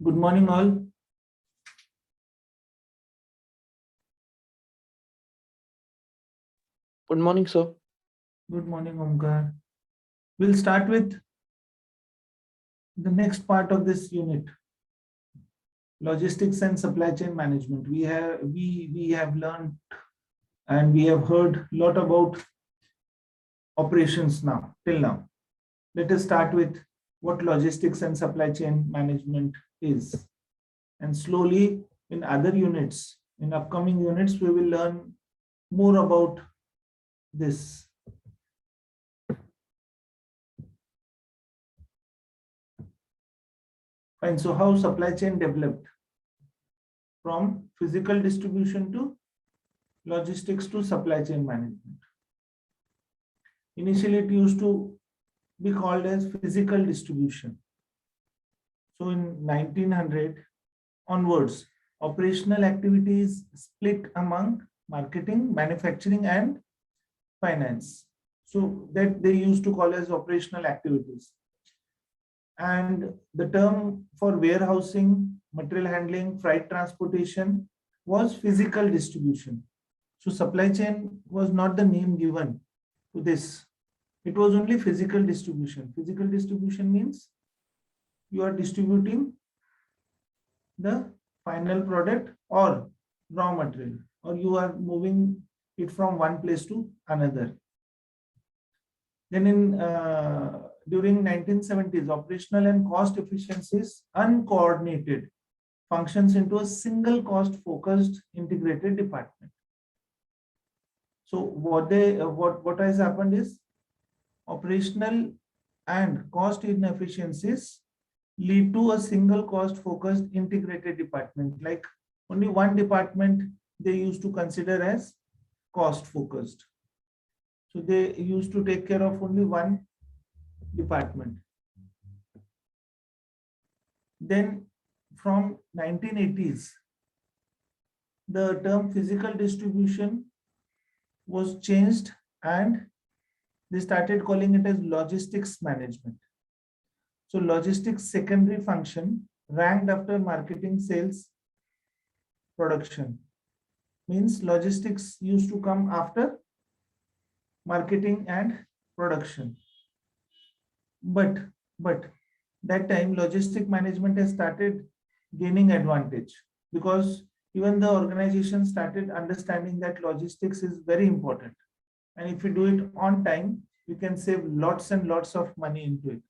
Good morning, all. Good morning, sir. Good morning, Omkar. We'll start with the next part of this unit, logistics and supply chain management. We have learned and we have heard a lot about operations now till now. Let us start with what logistics and supply chain management is, and slowly in other units, in upcoming units, we will learn more about this. Fine. So how supply chain developed from physical distribution to logistics to supply chain management. Initially, it used to be called as physical distribution. So in 1900 onwards, operational activities split among marketing, manufacturing, and finance. So that they used to call as operational activities. And the term for warehousing, material handling, freight transportation was physical distribution. So supply chain was not the name given to this. It was only physical distribution. Physical distribution means you are distributing the final product or raw material, or you are moving it from one place to another. Then during 1970s, operational and cost efficiencies uncoordinated functions into a single cost focused integrated department. So what has happened is operational and cost inefficiencies lead to a single cost focused integrated department. Like only one department they used to consider as cost focused. So they used to take care of only one department. Then from 1980s, the term physical distribution was changed and they started calling it as logistics management. So logistics secondary function ranked after marketing, sales, production. Means logistics used to come after marketing and production. But that time logistic management has started gaining advantage because even the organization started understanding that logistics is very important. And if you do it on time, you can save lots and lots of money into it.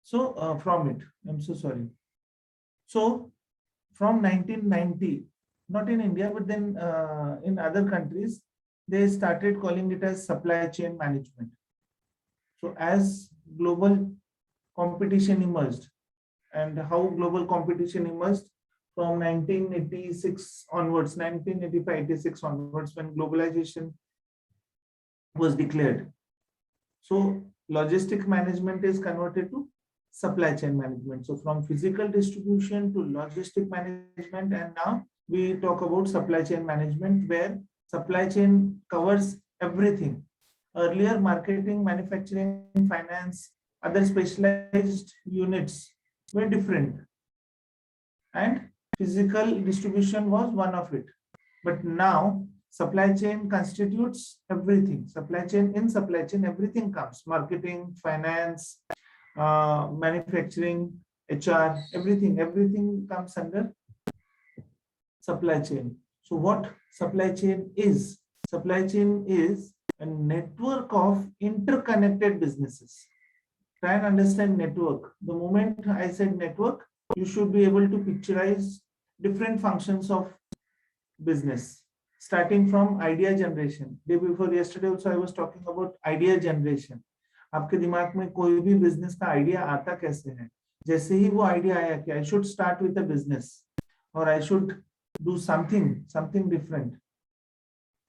So I'm so sorry. So from 1990, not in India, but then in other countries, they started calling it as supply chain management. So as global competition emerged, and how global competition emerged from 1986 onwards, 1985-86 onwards, when globalization was declared. So logistic management is converted to supply chain management. So from physical distribution to logistic management, and now we talk about supply chain management, where supply chain covers everything. Earlier, marketing, manufacturing, finance, other specialized units were different, and physical distribution was one of it. But now supply chain constitutes everything. Supply chain, everything comes: marketing, finance, manufacturing, HR, everything comes under supply chain. So what supply chain is? Supply chain is a network of interconnected businesses. Try and understand network. The moment I said network, you should be able to picturize different functions of business, starting from idea generation. Day before yesterday also I was talking about idea generation. आपके दिमाग में कोई भी business का idea आता कैसे है? जैसे ही वो आइडिया आया कि I should start with a business or I should do something different,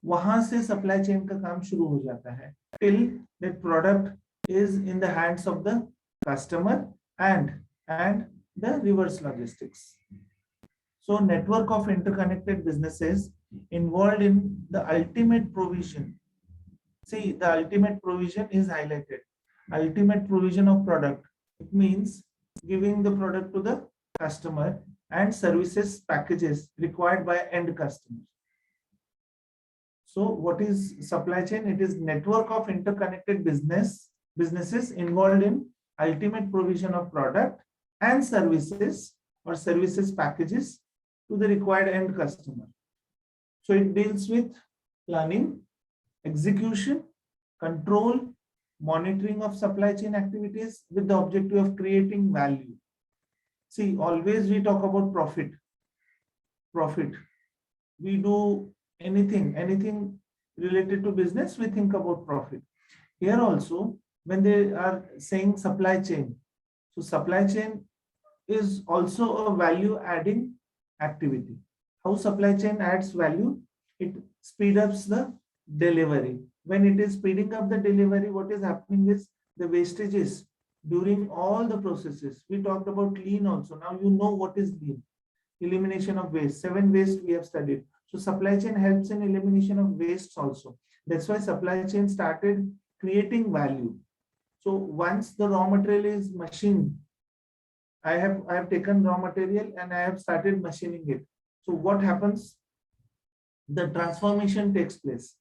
वहां से सप्लाई चेन का काम शुरू हो जाता है till that product is in the hands of the customer and the reverse logistics. So network of interconnected businesses involved in the ultimate provision. See, the ultimate provision is highlighted. Ultimate provision of product. It means giving the product to the customer and services packages required by end customers. So what is supply chain? It is network of interconnected businesses involved in ultimate provision of product and services or services packages to the required end customer. So it deals with planning, execution, control, monitoring of supply chain activities with the objective of creating value. See, always we talk about profit. We do anything related to business, we think about profit. Here also, when they are saying supply chain, so supply chain is also a value adding activity. How supply chain adds value? It speeds up the delivery. When it is speeding up the delivery, what is happening is the wastages during all the processes. We talked about lean also. Now you know what is lean. Elimination of waste. 7 waste we have studied. So supply chain helps in elimination of wastes also. That's why supply chain started creating value. So once the raw material is machined, I have taken raw material and I have started machining it. So what happens? The transformation takes place.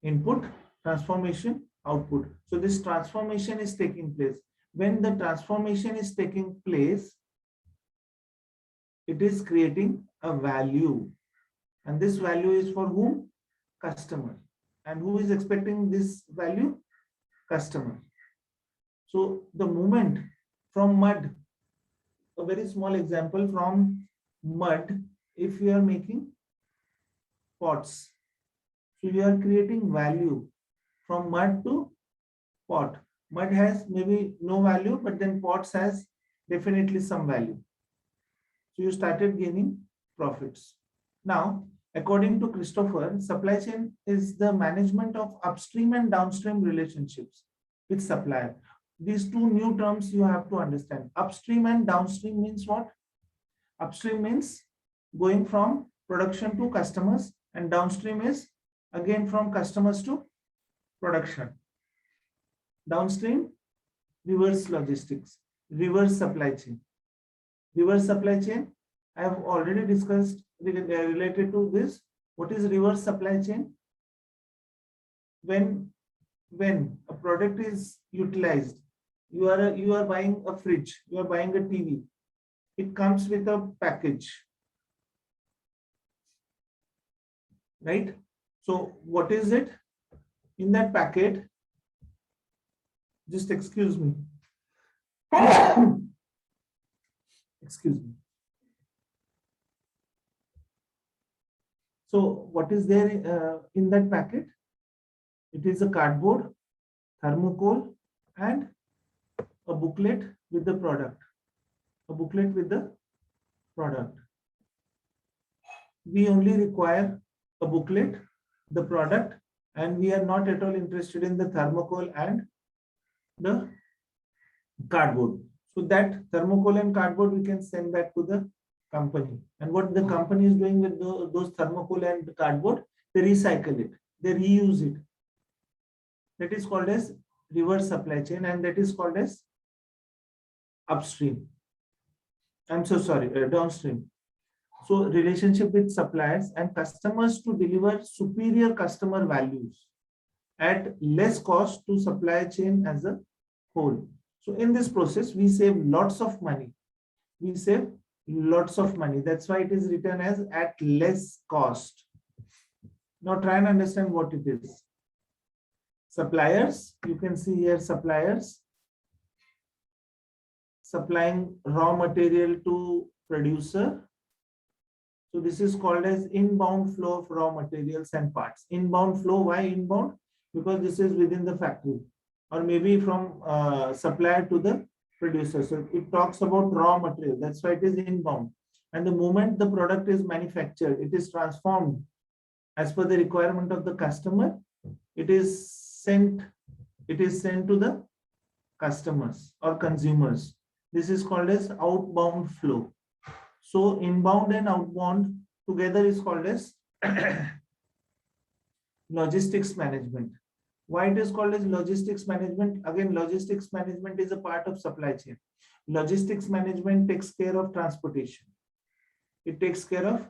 Input, transformation, output. So this transformation is taking place. When the transformation is taking place, it is creating a value. And this value is for whom? Customer. And who is expecting this value? Customer. So the moment from mud, a very small example, from mud, if you are making pots, so you are creating value from mud to pot. Mud has maybe no value, but then pots has definitely some value. So you started gaining profits. Now, according to Christopher, supply chain is the management of upstream and downstream relationships with supplier. These two new terms you have to understand. Upstream and downstream means what? Upstream means going from production to customers, and downstream is again from customers to production. Downstream, reverse logistics, reverse supply chain. Reverse supply chain, I have already discussed related to this. What is reverse supply chain? When a product is utilized, you are buying a fridge, you are buying a TV. It comes with a package, right? So what is it in that packet? Just excuse me. Excuse me. So what is there in that packet? It is a cardboard, thermocol, and a booklet with the product. A booklet with the product. We only require a booklet, the product, and we are not at all interested in the thermocol and the cardboard. So that thermocol and cardboard we can send back to the company. And what the company is doing with those thermocol and cardboard, they recycle it, they reuse it. That is called as reverse supply chain, and that is called as upstream. I'm so sorry, downstream. So relationship with suppliers and customers to deliver superior customer values at less cost to supply chain as a whole. So in this process, we save lots of money. We save lots of money. That's why it is written as at less cost. Now try and understand what it is. Suppliers, you can see here suppliers supplying raw material to producer. So this is called as inbound flow of raw materials and parts. Inbound flow, why inbound? Because this is within the factory, or maybe from supplier to the producer. So it talks about raw material. That's why it is inbound. And the moment the product is manufactured, it is transformed as per the requirement of the customer. It is sent to the customers or consumers. This is called as outbound flow. So inbound and outbound together is called as logistics management. Why it is called as logistics management? Again, logistics management is a part of supply chain. Logistics management takes care of transportation. It takes care of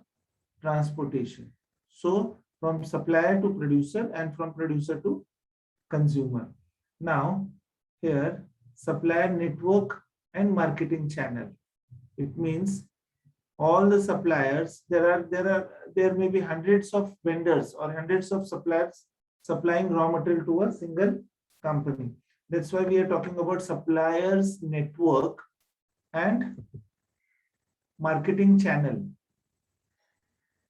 transportation. So from supplier to producer and from producer to consumer. Now here supplier network and marketing channel. It means all the suppliers, there may be hundreds of vendors or hundreds of suppliers supplying raw material to a single company. That's why we are talking about suppliers network and marketing channel.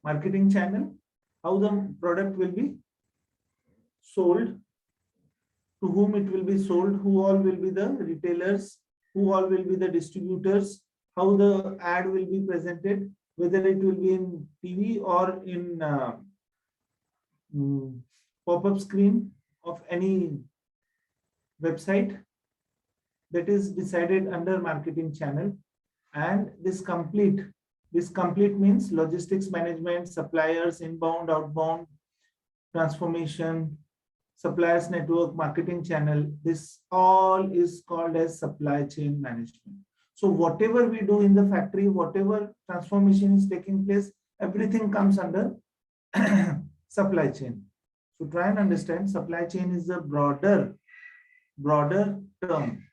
Marketing channel, how the product will be sold, to whom it will be sold, who all will be the retailers, who all will be the distributors, how the ad will be presented, whether it will be in TV or in pop-up screen of any website. That is decided under marketing channel. And this complete means logistics management, suppliers, inbound, outbound, transformation, suppliers network, marketing channel. This all is called as supply chain management. So whatever we do in the factory, whatever transformation is taking place, everything comes under supply chain. So try and understand, supply chain is a broader term.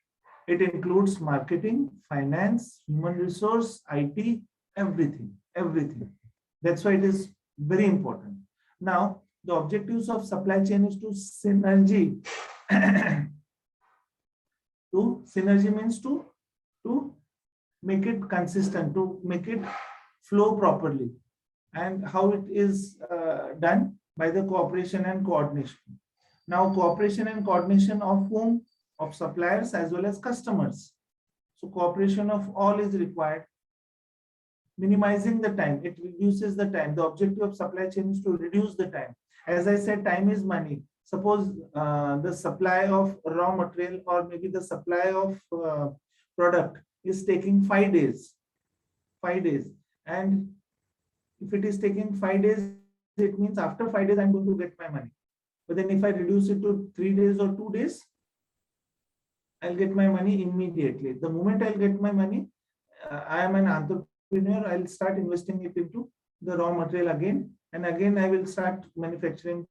It includes marketing, finance, human resource, IT, everything. That's why it is very important. Now, the objectives of supply chain is to synergy. To synergy means to make it consistent, to make it flow properly. And how it is done? By the cooperation and coordination. Now, cooperation and coordination of whom? Of suppliers as well as customers. So cooperation of all is required. Minimizing the time, it reduces the time. The objective of supply chain is to reduce the time. As I said, time is money. Suppose the supply of raw material or maybe the supply of product is taking 5 days. 5 days. And if it is taking 5 days, it means after 5 days, I'm going to get my money. But then if I reduce it to 3 days or 2 days, I'll get my money immediately. The moment I'll get my money, I am an entrepreneur, I'll start investing it into the raw material again. And again, I will start manufacturing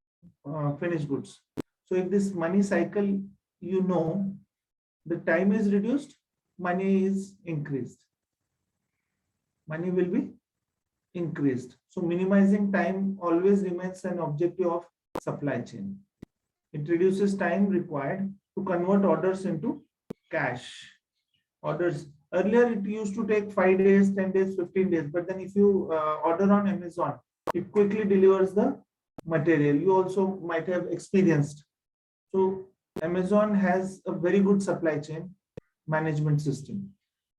finished goods. So if this money cycle, the time is reduced, money is increased. Money will be increased. So minimizing time always remains an objective of supply chain. It reduces time required to convert orders into cash. Orders. Earlier, it used to take 5 days, 10 days, 15 days. But then if you order on Amazon, it quickly delivers the material. You also might have experienced. So Amazon has a very good supply chain management system.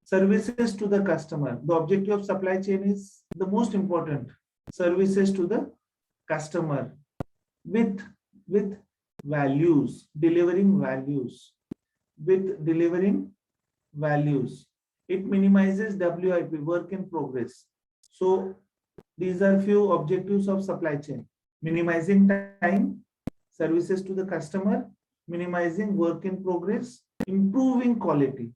Services to the customer. The objective of supply chain is the most important. Services to the customer with values, delivering values. With delivering values. It minimizes WIP, work in progress. So these are few objectives of supply chain. Minimizing time, services to the customer, minimizing work in progress, improving quality.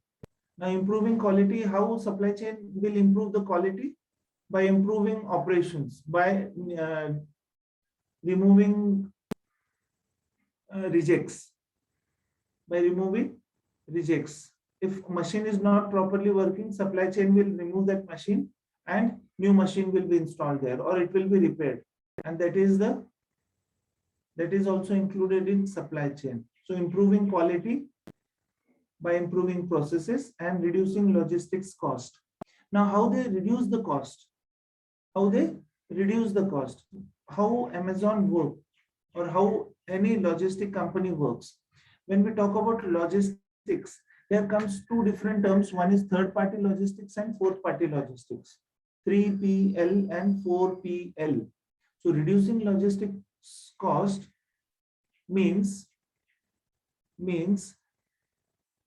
Now, improving quality, how supply chain will improve the quality? By improving operations, by removing rejects. By removing rejects. If machine is not properly working, supply chain will remove that machine and new machine will be installed there, or it will be repaired. And that is also included in supply chain. So improving quality by improving processes and reducing logistics cost. Now, how they reduce the cost? How they reduce the cost? How Amazon works, or how any logistic company works. When we talk about logistics, there comes two different terms. One is third-party logistics and fourth-party logistics. 3PL and 4PL. So reducing logistics cost means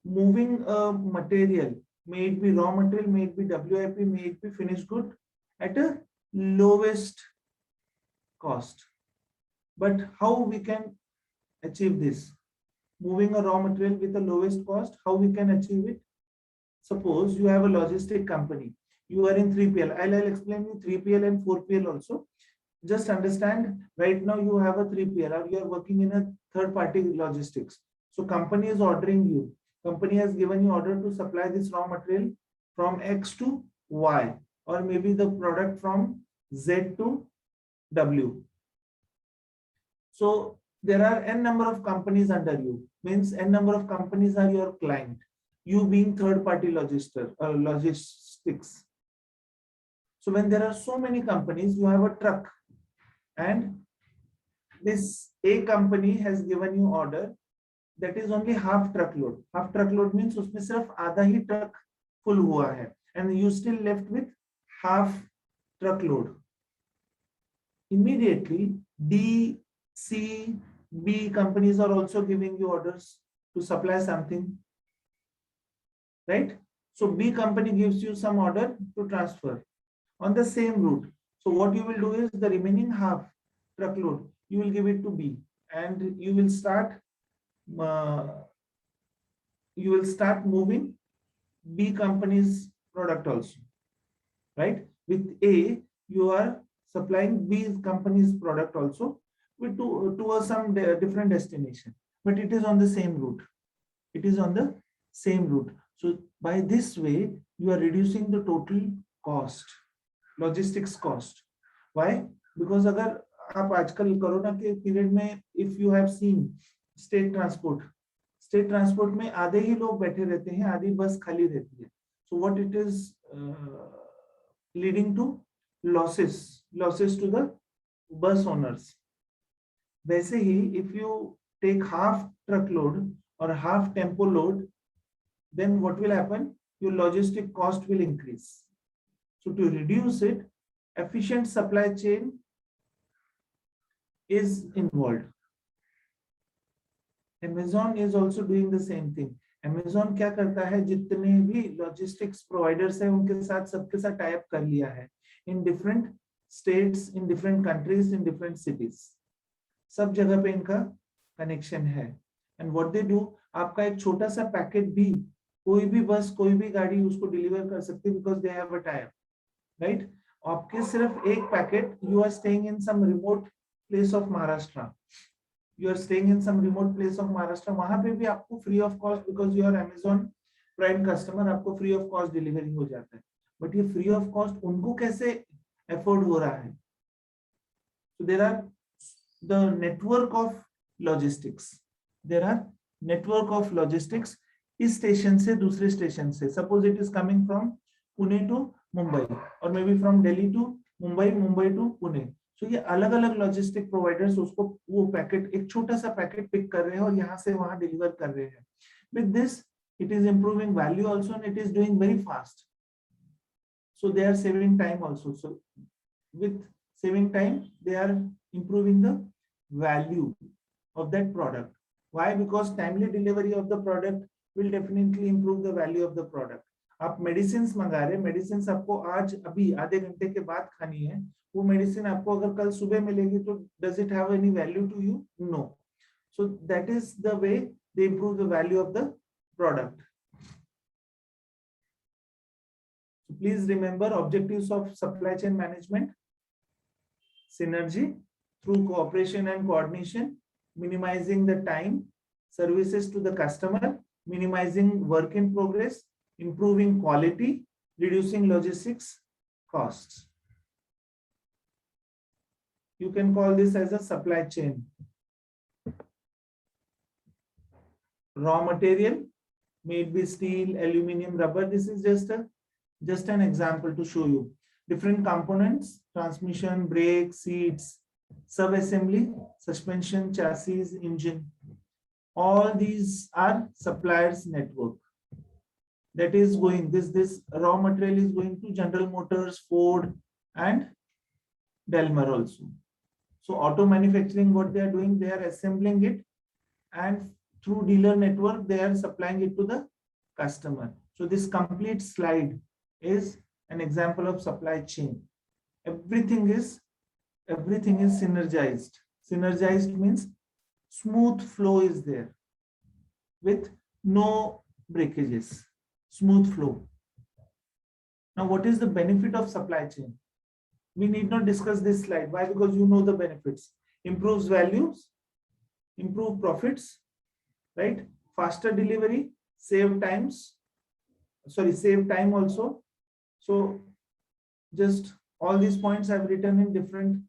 moving a material, may it be raw material, may it be WIP, may it be finished good, at a lowest cost. But how we can achieve this? Moving a raw material with the lowest cost, how we can achieve it? suppose you have a logistic company. You are in 3PL. I'll explain you 3PL and 4PL also. Just understand, right now you have a 3PL or you are working in a third party logistics. So company is ordering you. Company has given you order to supply this raw material from X to Y, or maybe the product from Z to W. So there are n number of companies under you, means n number of companies are your client, you being third party logistics. So when there are so many companies, you have a truck, and this A company has given you order that is only half truckload. Half truckload means उसमें सिर्फ आधा ही truck full हुआ है, and you still left with half truckload. Immediately D, C, B companies are also giving you orders to supply something, right? So B company gives you some order to transfer on the same route. So what you will do is the remaining half truckload, you will give it to B, and you will start moving B company's product also, right? With A, you are supplying B company's product also with to some different destination, but it is on the same route. It is on the same route. So by this way, you are reducing the total cost, logistics cost. Why? Because अगर आप आजकल corona के period में, if you have seen state transport में आधे ही लोग बैठे रहते हैं, आधी बस खाली रहती है. So what it is leading to? Losses to the bus owners. वैसे ही if you take half truckload or half tempo load, then what will happen? Your logistic cost will increase. So to reduce it, efficient supply chain is involved. Amazon is also doing the same thing. Amazon क्या करता है, जितने भी logistics providers हैं उनके साथ सबके साथ tie up कर लिया है in different states, in different countries, in different cities. सब जगह पे इनका connection है. And what they do, आपका एक छोटा सा पैकेट भी कोई भी बस, कोई भी गाड़ी उसको डिलीवर कर सकती है because they have a tie up, right? आपके सिर्फ एक packet, you are staying in some remote place of Maharashtra. You are staying in some remote place of Maharashtra. वहां पे भी आपको free of cost, because you are Amazon Prime customer, आपको free of cost delivery हो जाता है. But ये free of cost उनको कैसे afford हो रहा है? So there are the network of logistics. There are network of logistics. इस स्टेशन से दूसरे स्टेशन से, suppose it is coming from Pune to Mumbai, or maybe from Delhi to Mumbai, Mumbai to Pune. So ये अलग अलग logistic providers उसको वो packet, एक छोटा सा पैकेट पिक कर रहे हैं और यहाँ से वहां डिलीवर कर रहे हैं. With this, it is improving value also, and it is doing very fast. So they are saving time also. So with saving time, they are improving the value of that product. Why? Because timely delivery of the product will definitely improve the value of the product. आप medicine मंगा रहे, medicine आपको आज अभी आधे घंटे के बाद खानी है, वो मेडिसिन आपको अगर कल सुबह मिलेगी तो does it have any value to you? No. So that is the way they improve the value of the product. So please remember objectives of supply chain management: synergy through cooperation and coordination, minimizing the time, services to the customer, minimizing work in progress, improving quality, reducing logistics costs. You can call this as a supply chain. Raw material, may it be steel, aluminum, rubber. This is just an example to show you. Different components: transmission, brake, seats, sub-assembly, suspension, chassis, engine. All these are suppliers network. That is going, this raw material is going to General Motors, Ford, and Daimler also. So auto manufacturing, what they are doing, they are assembling it, and through dealer network, they are supplying it to the customer. So this complete slide is an example of supply chain. Everything is synergized. Synergized means smooth flow is there with no breakages. smooth flow. Now, what is the benefit of supply chain? We need not discuss this slide. Why? Because you know the benefits. Improves values, improve profits, right? Faster delivery, save time also. So just all these points I've written in different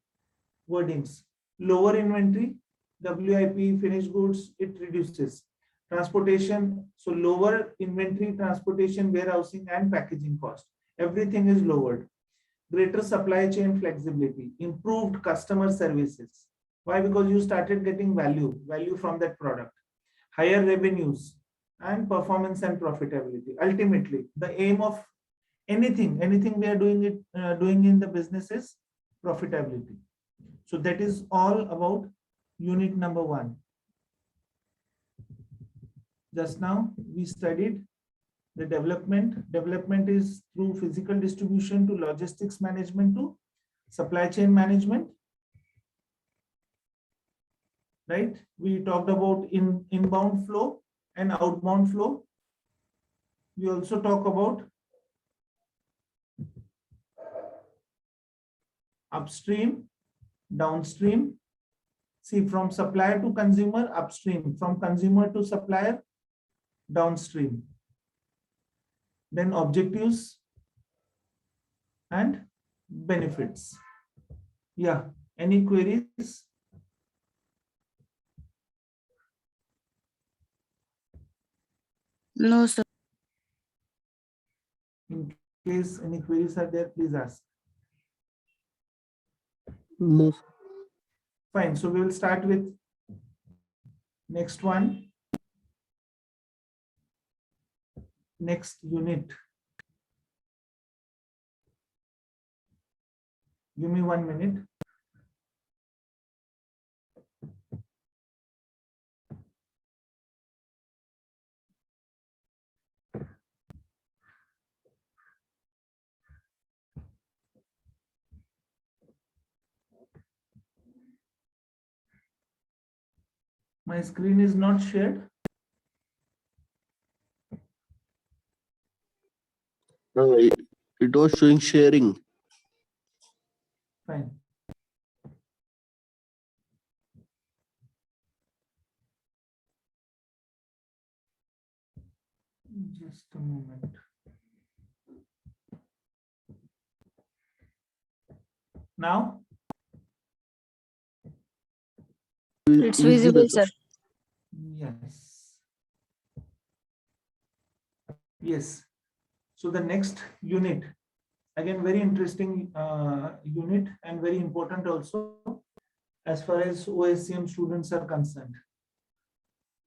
wordings. Lower inventory, WIP, finished goods, it reduces. Transportation, so lower inventory, transportation, warehousing, and packaging cost. Everything is lowered. Greater supply chain flexibility, improved customer services. Why? Because you started getting value from that product. Higher revenues and performance and profitability. Ultimately, the aim of anything we are doing in the business is profitability. So that is all about unit number 1. Just now we studied the development. Development is through physical distribution to logistics management to supply chain management. Right? We talked about inbound flow and outbound flow. We also talk about upstream, downstream. See, from supplier to consumer, upstream. From consumer to supplier, downstream. Then objectives and benefits. Yeah, any queries? No, sir. In case any queries are there, please ask. No. Fine, so we will start with next one. Next unit. Give me 1 minute. My screen is not shared. It was showing sharing. Fine. Just a moment. Now? It's visible, sir. Yes. Yes. So the next unit, again, very interesting unit and very important also as far as OSCM students are concerned.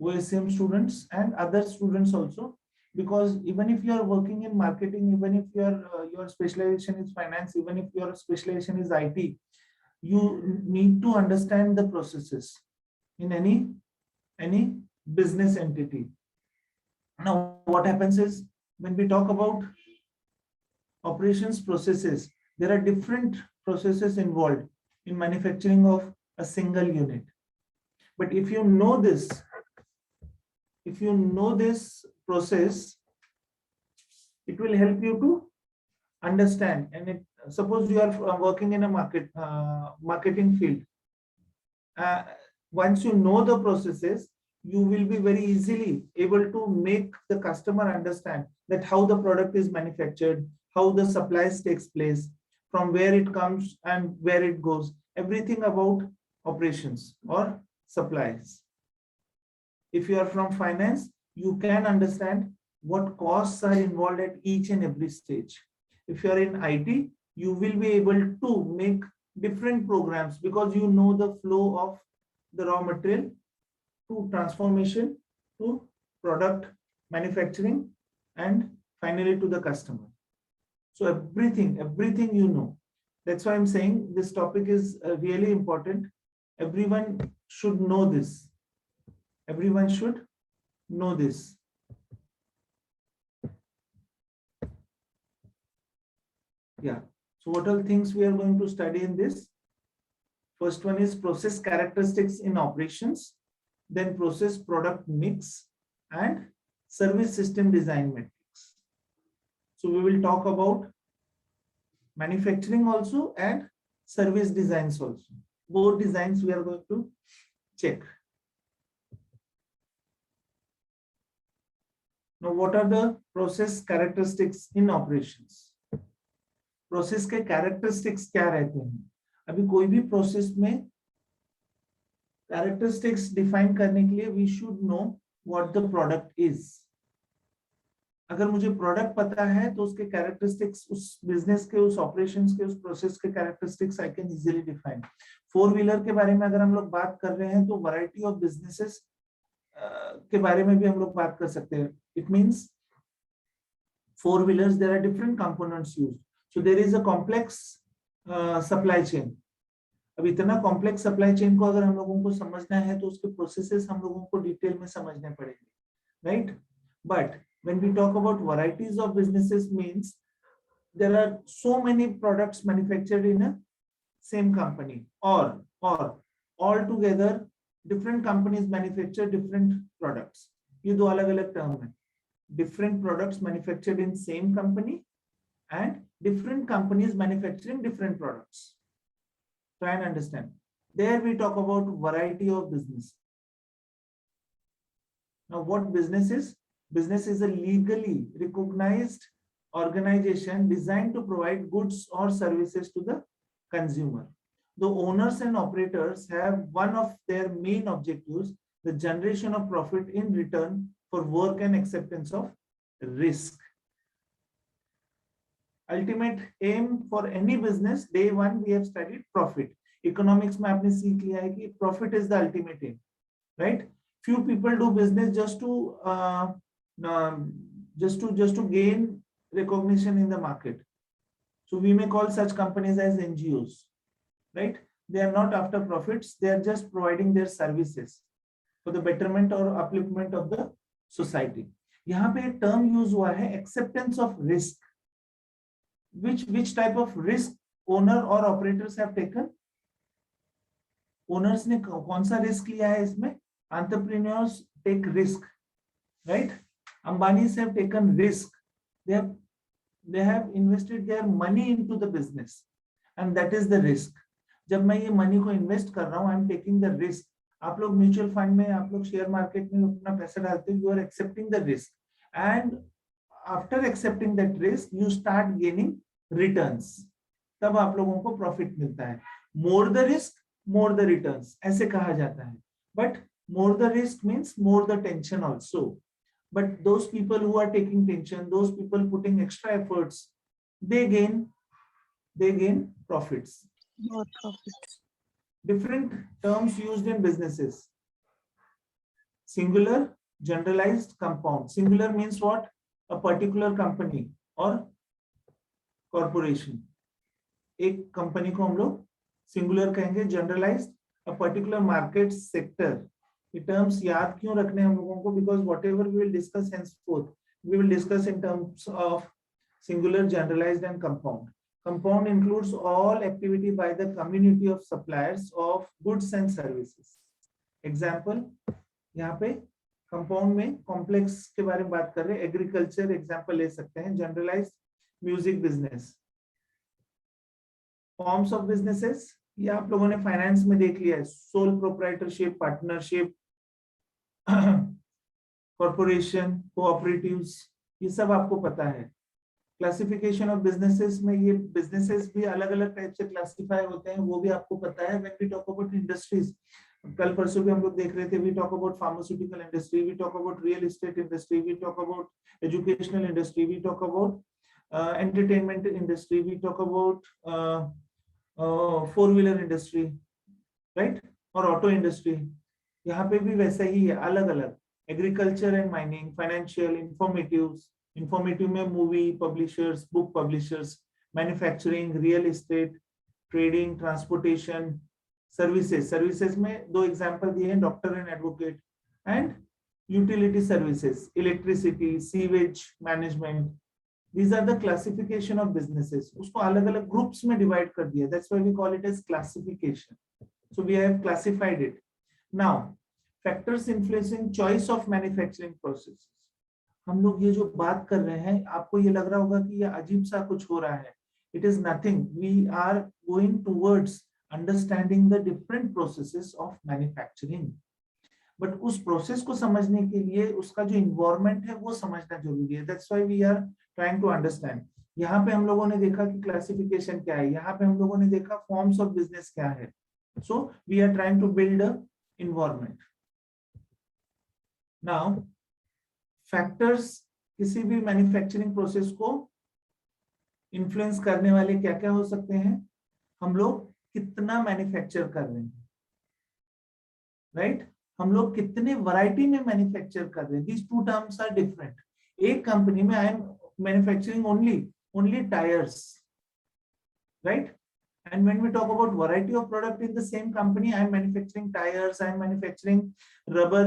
OSCM students and other students also, because even if you are working in marketing, even if your specialization is finance, even if your specialization is IT, you need to understand the processes in any business entity. Now, what happens is when we talk about operations processes, there are different processes involved in manufacturing of a single unit. But if you know this process, it will help you to understand. And suppose you are working in a marketing field. Once you know the processes, you will be very easily able to make the customer understand that how the product is manufactured, how the supplies takes place, from where it comes and where it goes, everything about operations or supplies. If you are from finance, you can understand what costs are involved at each and every stage. If you are in IT, you will be able to make different programs because you know the flow of the raw material to transformation to product manufacturing and finally to the customer. So everything you know. That's why I'm saying this topic is really important. Everyone should know this. Everyone should know this. Yeah. So what are things we are going to study in this? First one is process characteristics in operations, then process product mix and service system design metrics. So we will talk about manufacturing also and service designs also. Both designs we are going to check. Now, what are the process characteristics in operations? Process के characteristics क्या रहते हैं? अभी कोई भी process में characteristics define करने के लिए we should know what the product is. अगर मुझे प्रोडक्ट पता है तो उसके कैरेक्टरिस्टिक्स, उस बिजनेस के, उस ऑपरेशंस के, उस प्रोसेस के characteristics I can easily define. Four wheeler के बारे में अगर हम लोग बात कर रहे हैं तो वैरायटी ऑफ बिजनेसेस के बारे में भी हम लोग बात कर सकते हैं. It means four wheelers, there are different components used. So there is a complex supply chain. अब इतना complex supply chain को अगर हम लोगों को समझना है तो उसके processes हम लोगों को डिटेल में समझने पड़ेंगे, right? But when we talk about varieties of businesses, means there are so many products manufactured in a same company, or all together different companies manufacture different products. ये दो अलग-अलग term है. Different products manufactured in same company and different companies manufacturing different products. Try and understand. There we talk about variety of business. Now, what business is? Business is a legally recognized organization designed to provide goods or services to the consumer. The owners and operators have one of their main objectives, the generation of profit in return for work and acceptance of risk. Ultimate aim for any business, day one we have studied profit. Economics में आपने सीख लिया है कि profit is the ultimate aim, right? Few people do business just to gain recognition in the market. So we may call such companies as NGOs, right? They are not after profits; they are just providing their services for the betterment or upliftment of the society. यहाँ पे एक term use हुआ है acceptance of risk. Which type of risk owner or operators have taken? Owners ने कौन सा risk लिया है इसमें? Entrepreneurs take risk, right? Ambanis have taken risk. They have invested their money into the business, and that is the risk. जब मैं ये money को invest कर रहा हूँ, I am taking the risk. आप लोग म्यूचुअल फंड में, आप लोग शेयर मार्केट में अपना पैसा डालते हो, you are accepting the risk, and after accepting that risk, you start gaining returns. तब आप लोगों को प्रॉफिट मिलता है. More the risk, more the returns, ऐसे कहा जाता है. But more the risk means more the tension also. But those people who are taking tension, those people putting extra efforts, they gain profits. More profits. Different terms used in businesses. Singular, generalized, compound. Singular means what? A particular company or corporation. एक company को हम लोग singular कहेंगे. Generalized, a particular market sector. ये terms याद क्यों रखने हम लोगों को? Because whatever we will discuss henceforth, we will discuss in terms of singular, generalized and compound. Compound includes all activity by the community of suppliers of goods and services. Example, यहाँ पे compound में complex के बारे में बात कर रहे हैं. एग्रीकल्चर एग्जांपल ले सकते हैं. Generalized, music business. Forms of businesses, ये आप लोगों ने फाइनेंस में देख लिया है. Sole proprietorship, partnership, corporation, cooperatives, ये सब आपको पता है. क्लासिफिकेशन ऑफ बिजनेसेस में ये बिजनेसेस भी अलग अलग टाइप से क्लासिफाई होते हैं, वो भी आपको पता है. When we talk about industries, कल परसों भी हम लोग देख रहे थे, we talk about pharmaceutical industry, we talk about real estate industry, we talk about educational industry, we talk about entertainment industry, we talk about four wheeler industry, right, और auto industry. यहाँ पे भी वैसा ही है, अलग अलग. Agriculture and mining, financial, informative में movie publishers, book publishers, manufacturing, real estate, trading, transportation, services में दो एग्जांपल दिए हैं, doctor and advocate, and utility services, electricity, sewage management. These are the classification of businesses. उसको अलग अलग groups में divide कर दिया. That's why we call it as classification. So we have classified it. Now, factors influencing choice of manufacturing processes. हम लोग ये जो बात कर रहे हैं, आपको ये लग रहा होगा कि ये अजीब सा कुछ हो रहा है. It is nothing. We are going towards understanding the different processes of manufacturing. But उस प्रोसेस को समझने के लिए उसका जो इन्वायरमेंट है वो समझना जरूरी है. That's why we are trying to understand. यहाँ पे हम लोगों ने देखा कि क्लासिफिकेशन क्या है, यहाँ पे हम लोगों ने देखा फॉर्म्स ऑफ बिजनेस क्या है. So we are trying to build a environment. Now factors किसी भी मैन्युफैक्चरिंग प्रोसेस को इन्फ्लुएंस करने वाले क्या क्या हो सकते हैं. हम लोग कितना मैन्युफैक्चर कर रहे हैं, राइट? हम लोग कितने वैरायटी में मैन्युफैक्चर कर रहे हैं. These two terms are different. एक कंपनी में I am manufacturing only tyres, right? And when we talk about variety of product in the same company, I am manufacturing tires, I am manufacturing rubber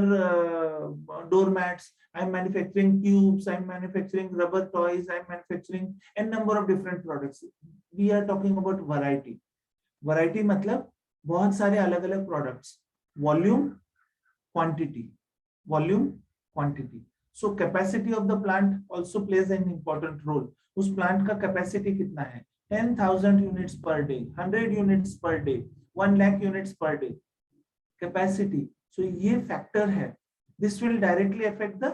doormats, I am manufacturing tubes, I am manufacturing rubber toys, I am manufacturing a number of different products. We are talking about variety. Variety मतलब बहुत सारे अलग अलग products. Volume, quantity. Volume, quantity. So capacity of the plant also plays an important role. उस plant का capacity कितना है? 10,000 units per day, 100 units per day, 1 lakh units per day. Capacity. So ये factor है. This will directly affect the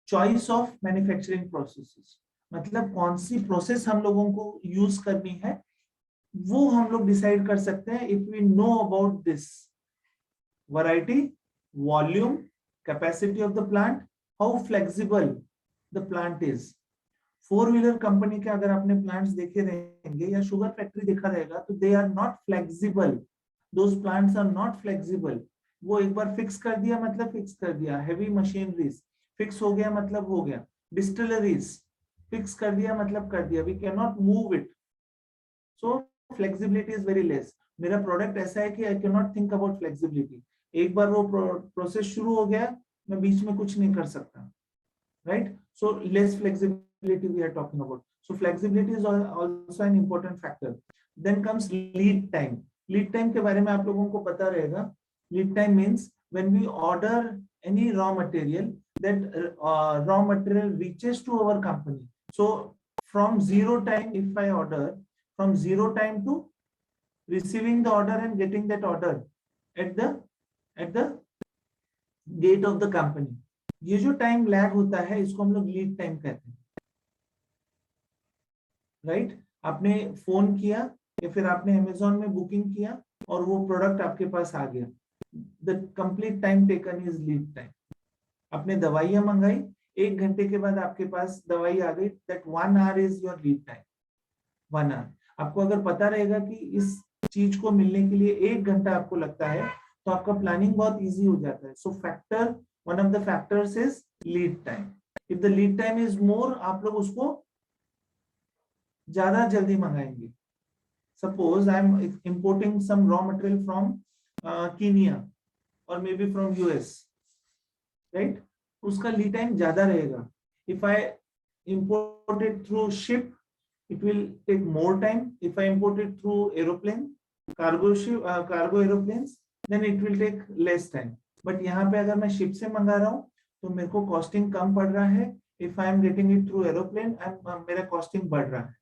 choice of manufacturing processes. मतलब कौन सी process हम लोगों को use करनी है, वो हम लोग decide कर सकते हैं if we know about this. Variety, volume, capacity of the plant, how flexible the plant is. Four wheeler company के अगर आपने प्लांट्स देखे रहेंगे या शुगर फैक्ट्री देखा रहेगा तो they are not flexible. Those plants are not flexible. वो एक बार फिक्स कर दिया मतलब फिक्स कर दिया. हैवी मशीनरीज फिक्स हो गया मतलब हो गया. डिस्टिलरीज फिक्स कर दिया मतलब कर दिया. We can not move it. So flexibility is very less. मेरा प्रोडक्ट ऐसा है कि I can not think about flexibility. एक बार वो प्रोसेस शुरू हो गया, मैं बीच में कुछ नहीं कर सकता, right? So less flexibility we are talking about. So flexibility is also an important factor. Then comes lead time. Lead time के बारे में आप लोगों को पता रहेगा. Lead time means when we order any raw material, that raw material reaches to our company. So from zero time, if I order, from zero time to receiving the order and getting that order at the gate of the company, ये जो time lag होता है इसको हम लोग lead time कहते हैं, right? आपने फोन किया या फिर आपने अमेज़न में बुकिंग किया और वो प्रोडक्ट आपके पास आ गया. The complete time taken is lead time. आपने दवाइयां मंगाई, 1 घंटे के बाद आपके पास दवाई आ गई. That 1 hour is your lead time. 1 hour. आपको अगर पता रहेगा कि इस चीज को मिलने के लिए 1 घंटा आपको लगता है तो आपका प्लानिंग बहुत इजी हो जाता है. सो factor, one of the factors is lead time. If the lead time is more, आप लोग उसको ज्यादा जल्दी मंगाएंगे. Suppose I am importing some raw material from Kenya or maybe from US, right? उसका lead time ज्यादा रहेगा. If I import it through ship, it will take more time. If I import it through aeroplane, cargo aeroplanes, then it will take less time. But यहाँ पे अगर मैं ship से मंगा रहा हूँ तो मेरे को कॉस्टिंग कम पड़ रहा है. If I am getting it through aeroplane, मेरा कॉस्टिंग बढ़ रहा है.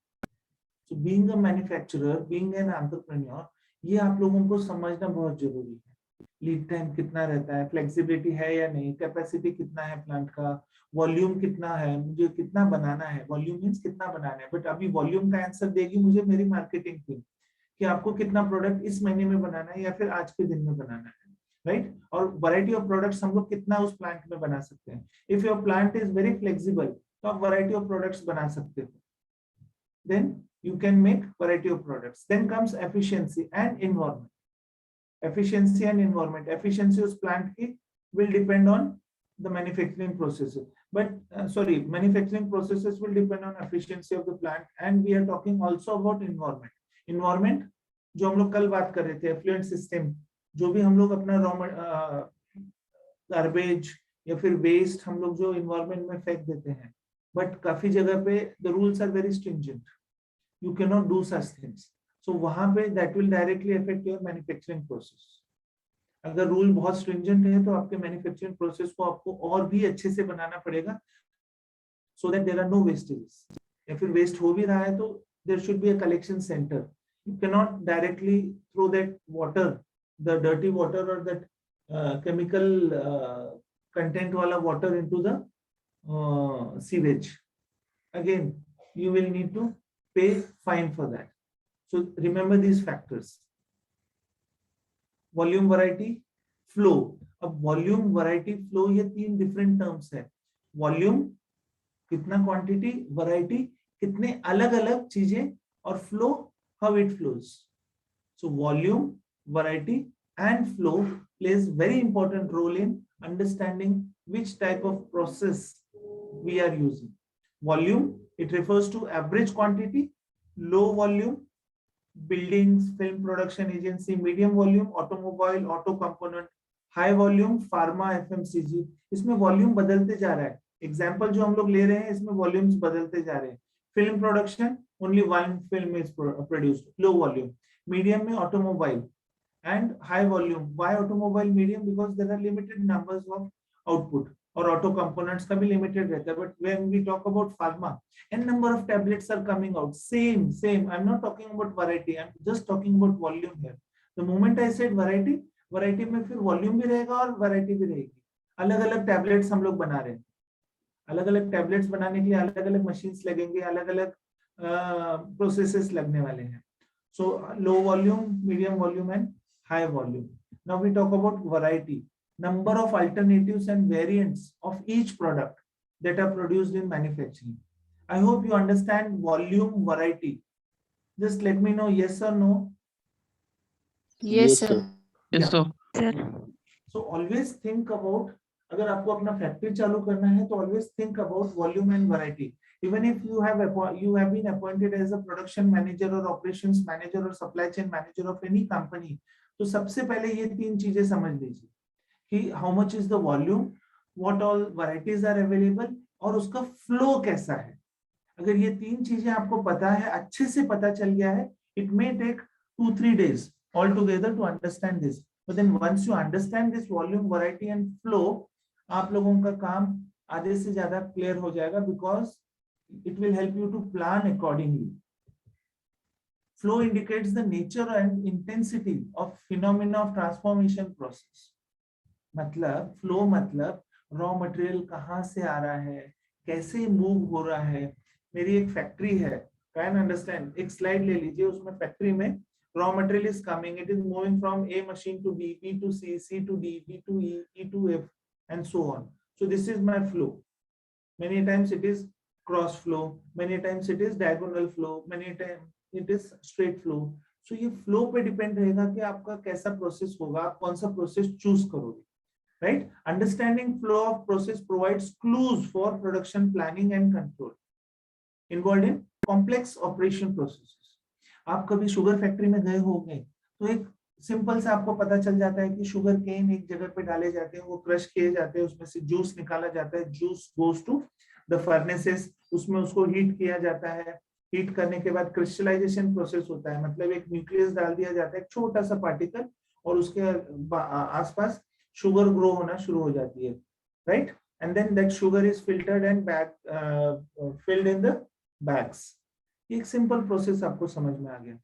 So being a manufacturer, being an entrepreneur, ये आप लोगों को समझना बहुत जरूरी है. लीड टाइम कितना रहता है, फ्लेक्सिबिलिटी है या नहीं, कैपेसिटी कितना है प्लांट का, वॉल्यूम कितना है, मुझे कितना बनाना है. वॉल्यूम मीन्स कितना बनाना है, बट अभी वॉल्यूम का आंसर देगी मुझे मेरी मार्केटिंग टीम कि आपको कितना प्रोडक्ट इस महीने में बनाना है या फिर आज के दिन में बनाना है, राइट? और वैरायटी ऑफ प्रोडक्ट्स हम लोग कितना उस प्लांट में बना सकते हैं. If your plant is very flexible तो आप वैरायटी ऑफ प्रोडक्ट्स बना सकते हो. Then you can make variety of products. Then comes efficiency and environment. Efficiency and environment. Efficiency उस प्लांट की will depend on the manufacturing processes, but manufacturing processes will depend on efficiency of the plant. And we are talking also about environment. Environment जो हम लोग कल बात कर रहे थे, एफ्लुएंट सिस्टम, जो भी हम लोग अपना रॉ गार्बेज या फिर वेस्ट हम लोग जो इन्वायरमेंट में फेंक देते हैं, बट काफी जगह पे the rules are very stringent. You can not do such things. So वहां पे that will directly affect your manufacturing process. अगर रूल बहुत स्ट्रिंजेंट है तो आपके मैन्युफैक्चरिंग प्रोसेस को आपको और भी अच्छे से बनाना पड़ेगा so that there are no wastages. या फिर waste हो भी रहा है तो there should be a collection center. You cannot directly throw that water, the dirty water or that chemical content wala water into the sewage. Again, you will need to pay fine for that. So remember these factors. Volume, variety, flow. अब volume, variety, flow ये तीन different terms है. Volume कितना quantity, variety कितने अलग अलग चीजें, और flow how it flows. So volume, variety and flow plays very important role in understanding which type of process we are using. Volume, it refers to average quantity. Low volume, buildings, film production agency. Medium volume, automobile, auto component. High volume, pharma, FMCG. इसमें volume बदलते जा रहा है. Example जो हम लोग ले रहे हैं इसमें वॉल्यूम्स बदलते जा रहे हैं. Film production, only one film is produced, low volume. Medium में automobile, and high volume. Why automobile medium? Because there are limited numbers of output, और auto components का भी limited रहता है. But when we talk about pharma, n number of tablets are coming out. Same. I'm not talking about variety. I'm just talking about volume here. The moment I said variety में फिर volume भी रहेगा और variety भी रहेगी. अलग अलग tablets हम लोग बना रहे हैं. अलग अलग tablets बनाने के लिए अलग अलग machines लगेंगे, अलग अलग processes लगने वाले हैं. So low volume, medium volume and high volume. Now we talk about variety. Number of alternatives and variants of each product that are produced in manufacturing. I hope you understand volume, variety. Just let me know yes or no. Yes, sir. Yes, sir. Sir. So always think about, अगर आपको अपना factory चालू करना है तो always think about volume and variety. Even if you have been appointed as a production manager or operations manager or supply chain manager of any company, तो सबसे पहले ये तीन चीजें समझ लीजिए कि how much is the volume, what all varieties are available, और उसका flow कैसा है. अगर ये तीन चीजें आपको पता है, अच्छे से पता चल गया है, it may take 2-3 days altogether to understand this. But then once you understand this volume, variety and flow, आप लोगों का काम आधे से ज्यादा clear हो जाएगा, because it will help you to plan accordingly. Flow indicates the nature and intensity of phenomena of transformation process. मतलब flow मतलब raw material कहाँ से आ रहा है, कैसे move हो रहा है. मेरी एक factory है, try and understand. एक slide ले लीजिए, उसमें factory में raw material is coming, it is moving from A machine to B, B to C, C to D, D to E, E to F, and so on. So this is my flow. Many times it is cross flow, many times it is diagonal flow, many times it is straight flow. So ये flow पे depend रहेगा कि आपका कैसा process होगा, आप कौन सा process choose करोगे, right? Understanding flow of process provides clues for production planning and control involved in complex operation processes. आप कभी शुगर फैक्ट्री में गए होंगे तो एक सिंपल से आपको पता चल जाता है कि शुगर केन एक जगह पे डाले जाते हैं, वो क्रश किए जाते हैं, उसमें से जूस निकाला जाता है, juice goes to the furnaces, उसमें उसको हीट किया जाता है. हीट करने के बाद क्रिस्टलाइजेशन प्रोसेस होता है, मतलब एक न्यूक्लियस डाल दिया जाता है, एक छोटा सा पार्टिकल, और उसके आसपास शुगर ग्रो होना शुरू हो जाती है, right? And then that sugar is filtered and filled in the bags. एक सिंपल प्रोसेस आपको समझ में आ गया,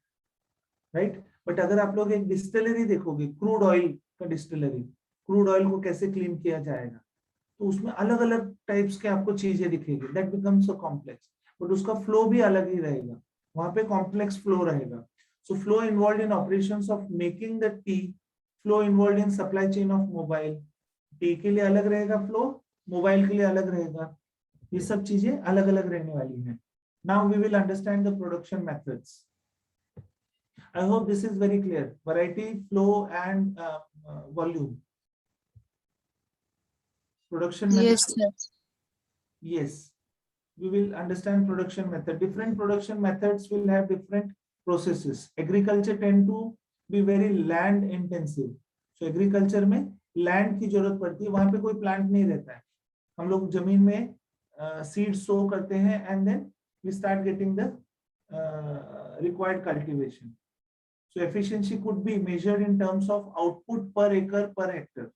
राइट? बट अगर आप लोग एक डिस्टिलरी देखोगे, क्रूड ऑयल का डिस्टिलरी, क्रूड ऑयल को कैसे क्लीन किया जाएगा, तो उसमें अलग अलग टाइप्स के आपको चीजें दिखेगी. That becomes so complex, but उसका फ्लो भी अलग ही रहेगा, वहां पे कॉम्प्लेक्स फ्लो रहेगा. So flow involve in operations of making the T, flow involve in supply chain of mobile. T के लिए अलग रहेगा फ्लो, मोबाइल के लिए अलग रहेगा. ये सब चीजें अलग अलग रहने वाली हैं. Now we will understand the production methods. I hope this is very clear. Variety, flow, and volume. Production method. Yes, sir. Yes, we will understand production method. Different production methods will have different processes. Agriculture tend to be very land intensive. So agriculture में land की जरूरत पड़ती है, वहां पे कोई plant नहीं रहता है. हम लोग जमीन में seed sow करते हैं, and then we start getting the required cultivation. So efficiency could be measured in terms of output per acre per hectare.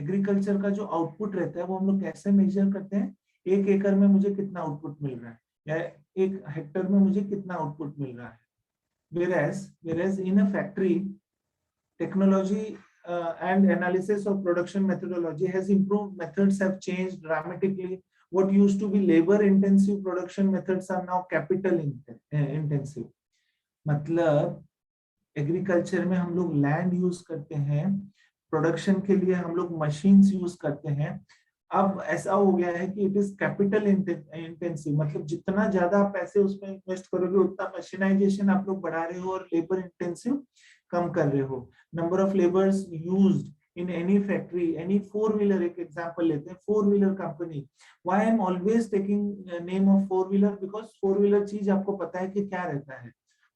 Agriculture का जो आउटपुट रहता है वो हम लोग कैसे मेजर करते हैं, 1 एकड़ में मुझे कितना आउटपुट मिल रहा है या 1 हेक्टेयर में मुझे कितना आउटपुट मिल रहा है. Whereas in a factory, technology and analysis of production methodology has improved. Methods have changed dramatically. What used to be labor intensive production methods are now capital intensive. मतलब agriculture में हम लोग land use करते हैं, production के लिए हम लोग मशीन्स यूज करते हैं. अब ऐसा हो गया है कि इट इज कैपिटल इंटेंसिव, मतलब जितना ज्यादा आप पैसे उसमें इन्वेस्ट करोगे उतना मशीनाइजेशन आप लोग बढ़ा रहे हो और लेबर इंटेंसिव कम कर रहे हो. Number of labours used in any factory, any four-wheeler, एक एग्जांपल लेते हैं, four-wheeler company. Why I'm always taking name of four-wheeler, because four-wheeler चीज आपको पता है कि क्या रहता है.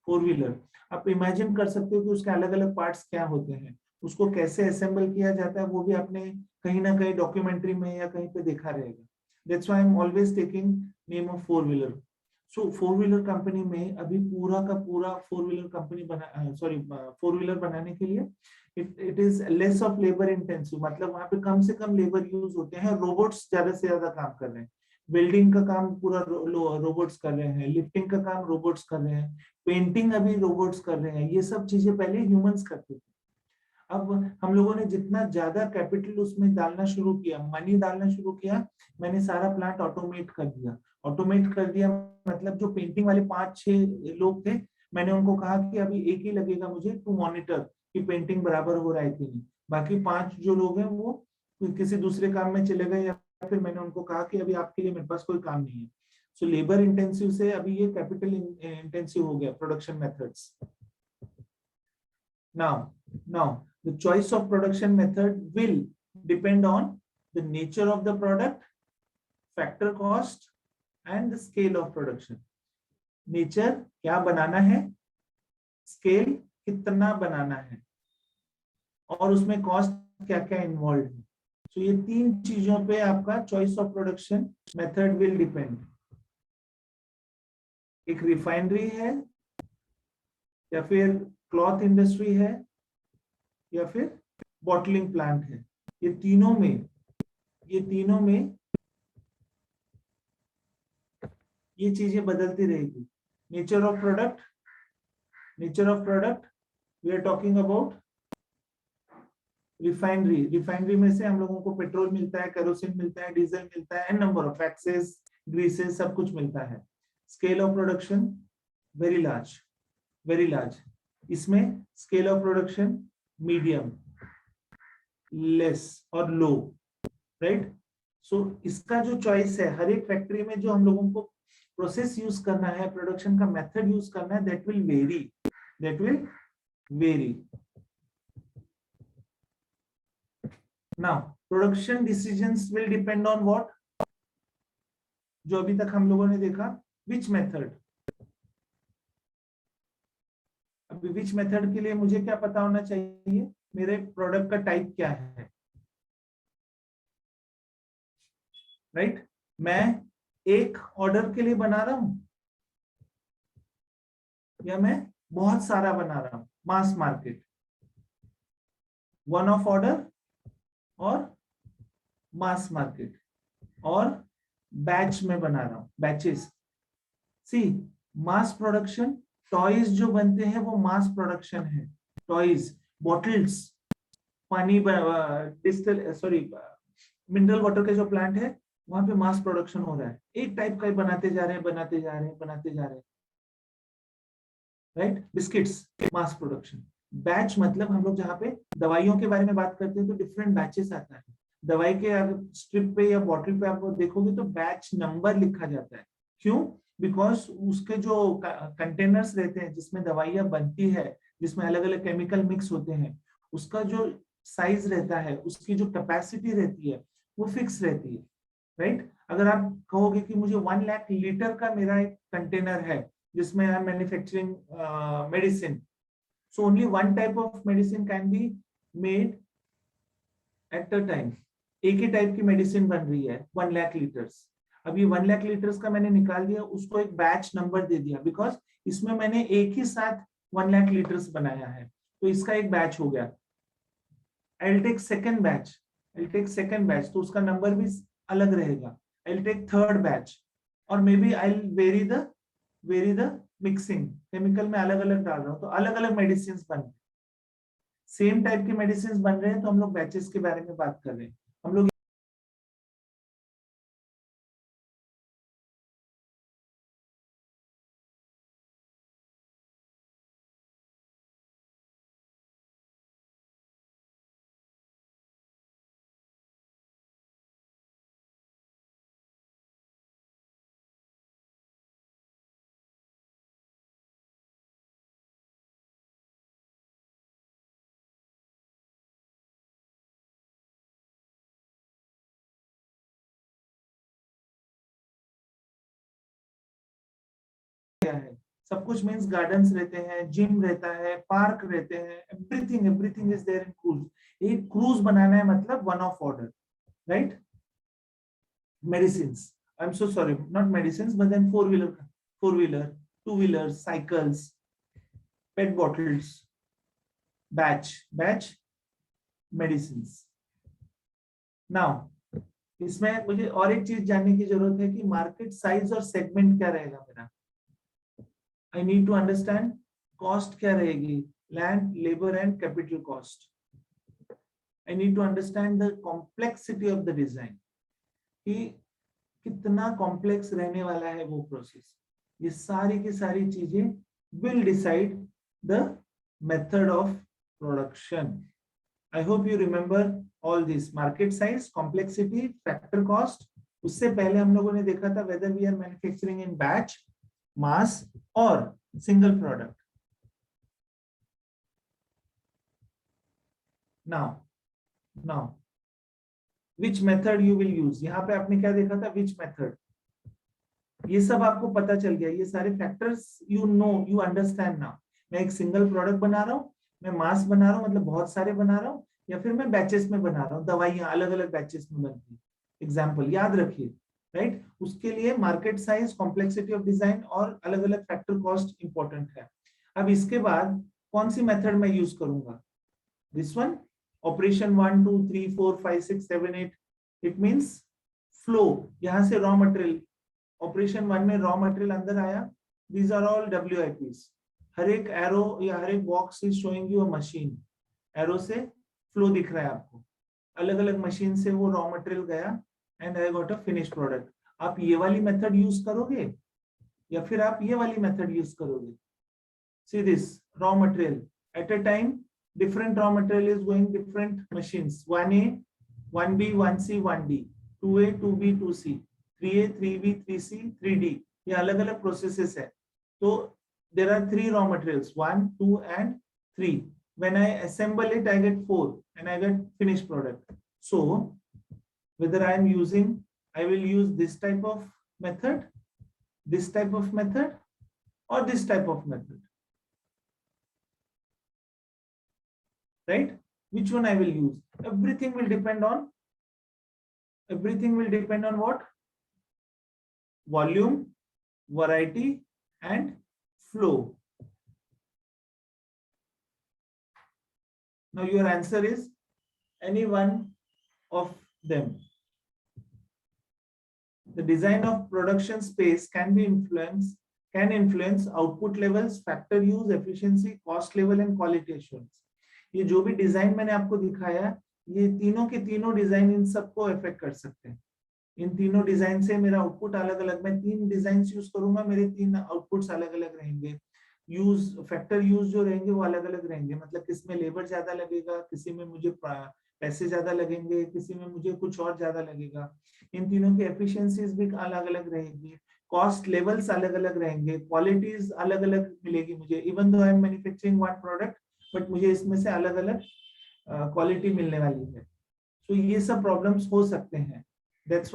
फोर-व्हीलर आप इमेजिन कर सकते हो कि उसके अलग अलग पार्ट्स क्या होते हैं, उसको कैसे असेंबल किया जाता है, वो भी आपने कहीं ना कहीं डॉक्यूमेंट्री में या कहीं पे देखा रहेगा. That's why I'm always taking name of four-wheeler. So four-wheeler company में अभी पूरा का पूरा फोर-व्हीलर कंपनी फोर-व्हीलर बनाने के लिए it is less of labor intensive, मतलब वहां पे कम से कम लेबर यूज होते हैं, रोबोट्स ज्यादा से ज्यादा काम कर रहे हैं. बिल्डिंग का काम पूरा रोबोट्स कर रहे हैं, लिफ्टिंग का काम रोबोट्स कर रहे हैं, पेंटिंग अभी रोबोट्स कर रहे हैं. ये सब चीजें पहले ह्यूमंस करते थे. अब हम लोगों ने जितना ज्यादा कैपिटल उसमें डालना शुरू किया, मनी डालना शुरू किया, मैंने सारा प्लांट ऑटोमेट कर दिया. ऑटोमेट कर दिया मतलब जो पेंटिंग वाले 5-6 लोग थे, मैंने उनको कहा कि अभी एक ही लगेगा मुझे टू मॉनिटर कि पेंटिंग बराबर हो रहा है कि नहीं. बाकी 5 जो लोग हैं वो किसी दूसरे काम में चले गए, या फिर मैंने उनको कहा कि अभी आपके लिए मेरे पास कोई काम नहीं है. सो लेबर इंटेंसिव से अभी ये कैपिटल इंटेंसिव हो गया production methods. Now the choice of production method will depend on the nature of the product, factor cost and the scale of production. Nature क्या बनाना है, scale कितना बनाना है, और उसमें कॉस्ट क्या क्या इन्वॉल्व है. तो ये 3 चीजों पे आपका choice of production method will depend. एक रिफाइनरी है, या फिर क्लॉथ इंडस्ट्री है, या फिर बॉटलिंग प्लांट है. ये तीनों में ये चीजें बदलती रहेगी. Nature of product we are talking about refinery में से हम लोगों को पेट्रोल मिलता है, केरोसिन मिलता है, डीजल मिलता है, an number of waxes, greases, सब कुछ मिलता है. Scale of production very large. इसमें scale of production medium, less और लो, राइट. सो इसका जो चॉइस है, हर एक फैक्ट्री में जो हम लोगों को प्रोसेस यूज करना है, प्रोडक्शन का मेथड यूज करना है, that will very. Now, production decisions will depend on what? जो अभी तक हम लोगों ने देखा, which method. अभी which method के लिए मुझे क्या पता होना चाहिए, मेरे प्रोडक्ट का टाइप क्या है, राइट. मैं एक ऑर्डर के लिए बना रहा हूं या मैं बहुत सारा बना रहा हूं, mass market, one off order और मास मार्केट, और बैच में बना रहा हूं, बैचेस. सी मास प्रोडक्शन, टॉयज जो बनते हैं वो मास प्रोडक्शन है. टॉयज, बॉटल्स, पानी मिनरल वाटर का जो प्लांट है वहां पे मास प्रोडक्शन हो रहा है. एक टाइप का बनाते जा रहे हैं, right. Biscuits, mass production. Batch मतलब हम लोग जहाँ पे दवाइयों के बारे में बात करते हैं तो डिफरेंट बैचेस आता है. दवाई के स्ट्रिप पे या बॉटल पे आप देखोगे तो बैच नंबर लिखा जाता है. क्यों? बिकॉज उसके जो कंटेनर्स रहते हैं जिसमें दवाइयां बनती है, जिसमें अलग अलग केमिकल मिक्स होते हैं, उसका जो साइज रहता है, उसकी जो कैपेसिटी रहती है वो फिक्स रहती है, राइट. अगर आप कहोगे कि मुझे 1 लाख लीटर का मेरा एक कंटेनर है जिसमें आई am manufacturing medicine, so only one type of medicine can be made at a time. एक ही टाइप की मेडिसिन बन रही है 1 लाख लीटर्स. अभी 1 लाख लीटर्स का मैंने निकाल दिया, उसको एक बैच नंबर दे दिया, बिकॉज इसमें मैंने एक ही साथ 1 लाख लीटर्स बनाया है, तो इसका एक बैच हो गया. I will take second batch. I take second batch, तो उसका नंबर भी अलग रहेगा. आई टेक थर्ड बैच, और maybe I vary the mixing. Chemical में अलग अलग डाल रहा हूँ, तो अलग अलग मेडिसिन बन रहे हैं. सेम टाइप के मेडिसिन बन रहे हैं, तो हम लोग बैचेस के बारे में बात कर रहे हैं. हम लोग क्या है, सब कुछ मीन्स गार्डन्स रहते हैं, जिम रहता है, पार्क रहते हैं, everything is there in cruise. एक क्रूज बनाना है मतलब one off order, right? Medicines, I am so sorry, not medicines but then four wheeler, two wheeler, cycles, pet bottles, batch medicines. Now इसमें मुझे और एक चीज जानने की जरूरत है कि मार्केट साइज और सेगमेंट क्या रहेगा मेरा. I need to understand cost क्या रहेगी, land, labor and capital cost. I need to understand the complexity of the design, कि कितना complex रहने वाला है वो process. ये सारी की सारी चीजें will decide the method of production. I hope you remember all this. Market size, complexity, factor cost. उससे पहले हम लोगों ने देखा था whether we are manufacturing in batch, mass or single product. Now which method you will use. यहाँ पे आपने क्या देखा था, which method. ये सब आपको पता चल गया, ये सारे factors you know, you understand now. मैं एक सिंगल प्रोडक्ट बना रहा हूँ, मैं मास बना रहा हूँ मतलब बहुत सारे बना रहा हूँ, या फिर मैं बैचेस में बना रहा हूँ, दवाइयाँ अलग अलग बैचेस में बनती है. एग्जाम्पल याद रखिए, राइट? उसके लिए market size, complexity of design और अलग अलग फैक्टर कॉस्ट इंपॉर्टेंट है. अब इसके बाद कौन सी मेथड मैं यूज करूंगा, this one, operation 1 2 3 4 5 6 7 8. It means flow. यहां से रॉ मटेरियल, ऑपरेशन 1 में रॉ मटेरियल अंदर आया, दीज आर ऑल WIPs. हर एक एरो या हर एक box is showing you a machine. Arrow से फ्लो दिख रहा है आपको, अलग अलग मशीन से वो रॉ मटेरियल गया and I got a finish product. आप ये वाली मेथड यूज करोगे या फिर आप ये वाली मेथड यूज करोगे. See this raw material at a time, different raw material is going different machines. 1A, 1B, 1C, 1D, 2A, 2B, 2C, 3A, 3B, 3C, 3D. ये अलग अलग प्रोसेसेस है. तो there are 3 raw materials, 1, 2 and 3. When I assemble it, I get 4 and I get finished product. So whether I am using, I will use this type of method, this type of method, or this type of method. Right? Which one I will use? Everything will depend on what? Volume, variety, and flow. Now your answer is any one of them. The design of production space can influence output levels, factor use, efficiency, cost level, and quality assurance. ये जो भी design मैंने आपको दिखाया, ये तीनों के तीनों डिजाइन इन सबको इफेक्ट कर सकते हैं. इन तीनों डिजाइन से मेरा आउटपुट अलग अलग, मैं 3 डिजाइन यूज करूंगा, मेरे 3 आउटपुट्स अलग अलग रहेंगे. फैक्टर यूज जो रहेंगे वो अलग अलग रहेंगे, मतलब किसमें लेबर ज्यादा लगेगा, किसी में मुझे पैसे ज्यादा लगेंगे, किसी में मुझे कुछ और ज्यादा लगेगा. इन तीनों की एफिशिएंसीज भी अलग अलग रहेंगी, कॉस्ट लेवल्स अलग अलग रहेंगे, क्वालिटीज अलग अलग मिलेगी मुझे. Even though I am manufacturing one product, but मुझे इसमें से अलग अलग क्वालिटी मिलने वाली है. तो ये सब प्रॉब्लम्स हो सकते हैं. That's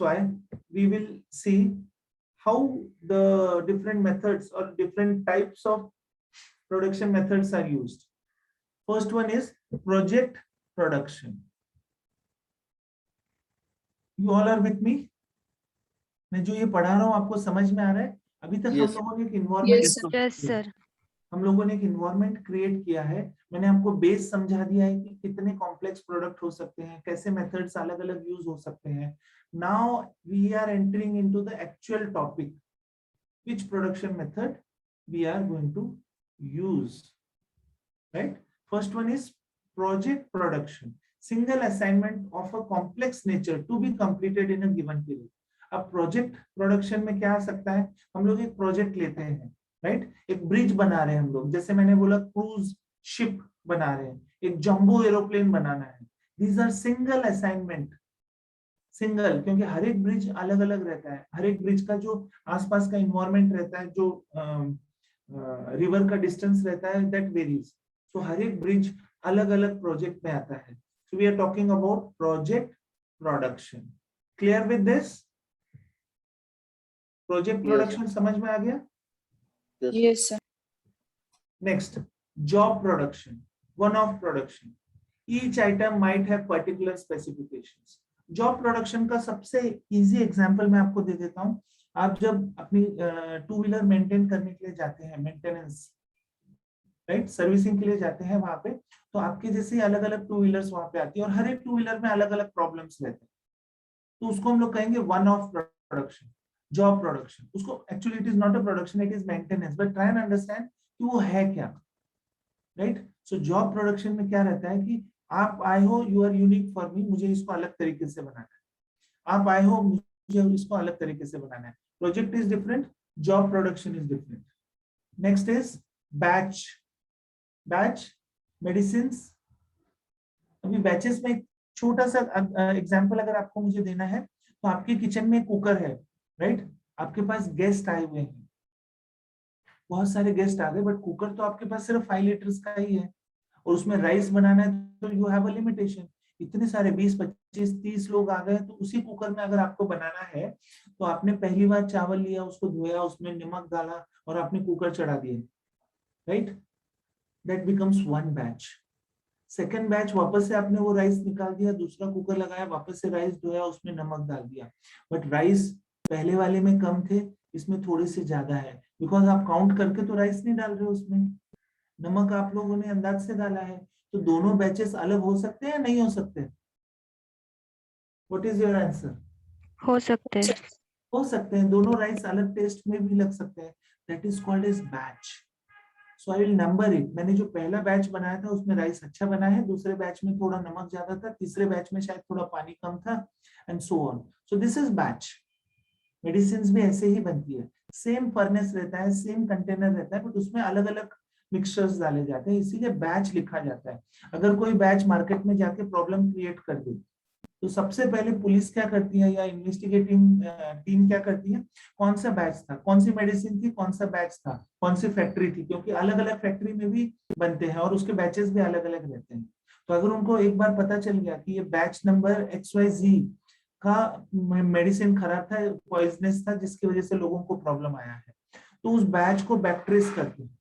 why we will see how the different methods or different types of production methods are used. First one is project production. You all are with me? मैं जो ये पढ़ा रहा हूँ आपको समझ में आ रहा है? अभी तक Yes. हम लोगों ने एक इन्वायरमेंट, Yes, sir. हम लोगों ने एक इन्वायरमेंट क्रिएट किया है, मैंने आपको बेस समझा दिया है कि कितने कॉम्प्लेक्स प्रोडक्ट हो सकते हैं, कैसे मेथड्स अलग अलग यूज हो सकते हैं. Now we are entering into the actual topic, which production method we are going to use, right? First one is project production, single assignment of a complex nature to be completed in a given period. अब project production में क्या आ सकता है, हम लोग एक project लेते हैं, राइट? एक ब्रिज बना रहे हैं हम लोग, जैसे मैंने बोला क्रूज शिप बना रहे हैं, एक जंबो एरोप्लेन बनाना है. These are single assignment, single, क्योंकि हर एक ब्रिज अलग अलग रहता है, हर एक ब्रिज का जो आसपास का इन्वायरमेंट रहता है, जो रिवर का डिस्टेंस रहता है, दैट वेरीज. सो हर एक ब्रिज अलग अलग प्रोजेक्ट में आता है. So we are talking about project production. Clear with this? Project Yes. Production समझ में आ गया? Yes. Yes, sir. Next, job production, one-off production. Each item might have particular specifications. Job production का सबसे इजी एग्जांपल मैं आपको दे देता हूं. आप जब अपनी टू व्हीलर मेंटेन करने के लिए जाते हैं, मेंटेनेंस, राइट, सर्विसिंग के लिए जाते हैं वहां पे, तो आपके जैसे अलग अलग टू व्हीलर्स वहां पे आती है और हर एक टू व्हीलर में अलग अलग प्रॉब्लम्स रहते हैं. तो उसको हम लोग कहेंगे one of production, job production. उसको actually it is not a production, it is maintenance, but try and understand कि वो है क्या, राइट? सो जॉब प्रोडक्शन में क्या रहता है कि आप आए हो, you are unique for me, मुझे इसको अलग तरीके से बनाना है. आप आए हो, मुझे इसको अलग तरीके से बनाना है. Project is different, job production is different. Next is batch. Batch medicine. अभी बैचेस में एक छोटा सा एग्जांपल अगर आपको मुझे देना है, तो आपके किचन में कुकर है, राइट? आपके पास गेस्ट आए हुए हैं, बहुत सारे गेस्ट आ गए, बट कुकर तो आपके पास सिर्फ 5 लीटर्स का ही है, और उसमें राइस बनाना है तो यू हैव अ लिमिटेशन. इतने सारे 20, 25, 30 लोग आ गए, तो उसी कुकर में अगर आपको बनाना है, तो आपने पहली बार चावल लिया, उसको धोया, उसमें नमक डाला और आपने कुकर चढ़ा दिया, right? That becomes one batch. Second batch, वापस से आपने वो राइस निकाल दिया, दूसरा कुकर लगाया, वापस से राइस धोया, उसमें नमक डाल दिया, बट राइस पहले वाले में कम थे, इसमें थोड़े से ज्यादा है, बिकॉज आप काउंट करके तो राइस नहीं डाल रहे हो, उसमें नमक आप लोगों ने अंदाज से डाला है. तो दोनों बैचेस अलग हो सकते हैं या नहीं हो सकते? What is your answer? हो सकते हैं. हो सकते हैं, दोनों राइस अलग टेस्ट में भी लग सकते हैं. That is called as batch. So I will number it. मैंने जो पहला बैच बनाया था उसमें राइस अच्छा बना है, दूसरे बैच में थोड़ा नमक ज्यादा था, तीसरे बैच में शायद थोड़ा पानी कम था, and so on. So this is batch. Medicine भी ऐसे ही बनती है, सेम फर्नेस रहता है, सेम कंटेनर रहता है, बट उसमें अलग अलग मिक्सचर्स डाले जाते हैं, इसीलिए बैच लिखा जाता है. अगर कोई बैच मार्केट में जाके प्रॉब्लम क्रिएट कर दे, तो सबसे पहले पुलिस क्या करती है या इन्वेस्टिगेटिंग टीम क्या करती है, कौन सा बैच था, कौन सी मेडिसिन थी, कौन सा बैच था, कौन सी फैक्ट्री थी, क्योंकि अलग अलग फैक्ट्री में भी बनते हैं और उसके बैचेस भी अलग अलग रहते हैं. तो अगर उनको एक बार पता चल गया कि ये बैच नंबर XYZ का मेडिसिन खराब था, पॉइजनस था, जिसकी वजह से लोगों को प्रॉब्लम आया है, तो उस बैच को बैकट्रेस करते हैं,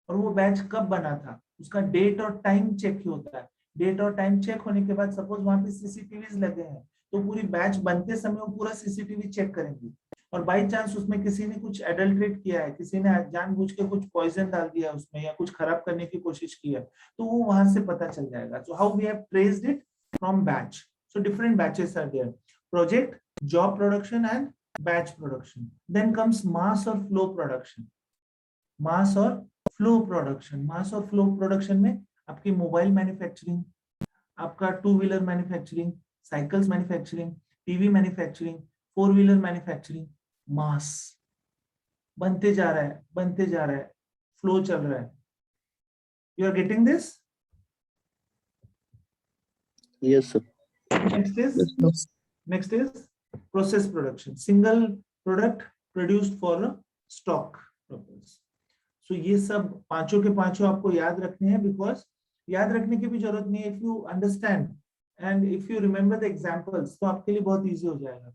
और वो बैच कब बना था, उसका डेट और टाइम चेक होता है. डेट और टाइम चेक होने के बाद सपोज वहां पे सीसीटीवी लगे हैं, तो पूरी बैच बनते समय वो पूरा सीसीटीवी चेक करेंगे, और बाई चांस उसमें किसी ने कुछ एडल्ट्रेट किया है, किसी ने जानबूझ के कुछ पॉइजन डाल दिया उसमें या कुछ खराब करने की कोशिश की है, तो वो वहां से पता चल जाएगा. So how we have traced it from batch. So different batches are there: project, job production and batch production. Then comes mass और फ्लो प्रोडक्शन. मास और फ्लो प्रोडक्शन. मास और फ्लो प्रोडक्शन में आपकी मोबाइल मैन्युफैक्चरिंग, आपका two wheeler manufacturing, cycles manufacturing, TV manufacturing, four wheeler manufacturing, mass बनते जा रहा है, बनते जा रहा है, फ्लो चल रहा है. You are getting this? Yes, sir. Next is Yes, sir. next is process production, single product produced for stock purpose. So ये सब पांचों के पांचों आपको याद रखने हैं, बिकॉज याद रखने की भी जरूरत नहीं है. If you understand and if you remember the examples, तो आपके लिए बहुत इजी हो जाएगा.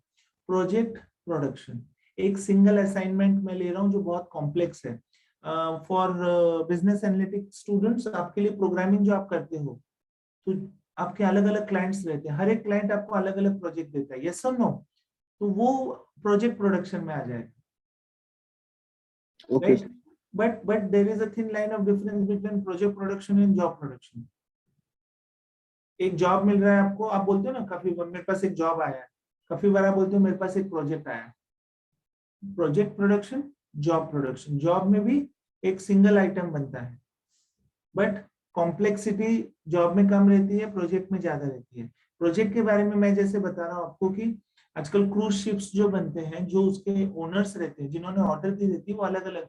प्रोजेक्ट प्रोडक्शन, एक सिंगल असाइनमेंट में ले रहा हूँ जो बहुत कॉम्प्लेक्स है. फॉर बिजनेस एनालिटिक्स स्टूडेंट्स, आपके लिए प्रोग्रामिंग जो आप करते हो, तो आपके अलग अलग क्लाइंट्स रहते हैं, हर एक क्लाइंट आपको अलग अलग प्रोजेक्ट देता है, यस और नो? तो वो प्रोजेक्ट प्रोडक्शन में आ जाएगा, Okay. Right? but there is a thin line of difference between project production and job production. एक जॉब मिल रहा है आपको, आप बोलते हो ना काफी बार मेरे पास एक जॉब आया है, काफी बार आप बोलते हो मेरे पास एक प्रोजेक्ट आया है. Project production, job production. Job में भी एक सिंगल आइटम बनता है, बट कॉम्प्लेक्सिटी जॉब में कम रहती है, प्रोजेक्ट में ज्यादा रहती है. प्रोजेक्ट के बारे में मैं जैसे बता रहा हूँ आपको कि आजकल क्रूज शिप्स जो बनते हैं, जो उसके ओनर्स रहते हैं, जिन्होंने ऑर्डर दी रहती है, वो अलग अलग.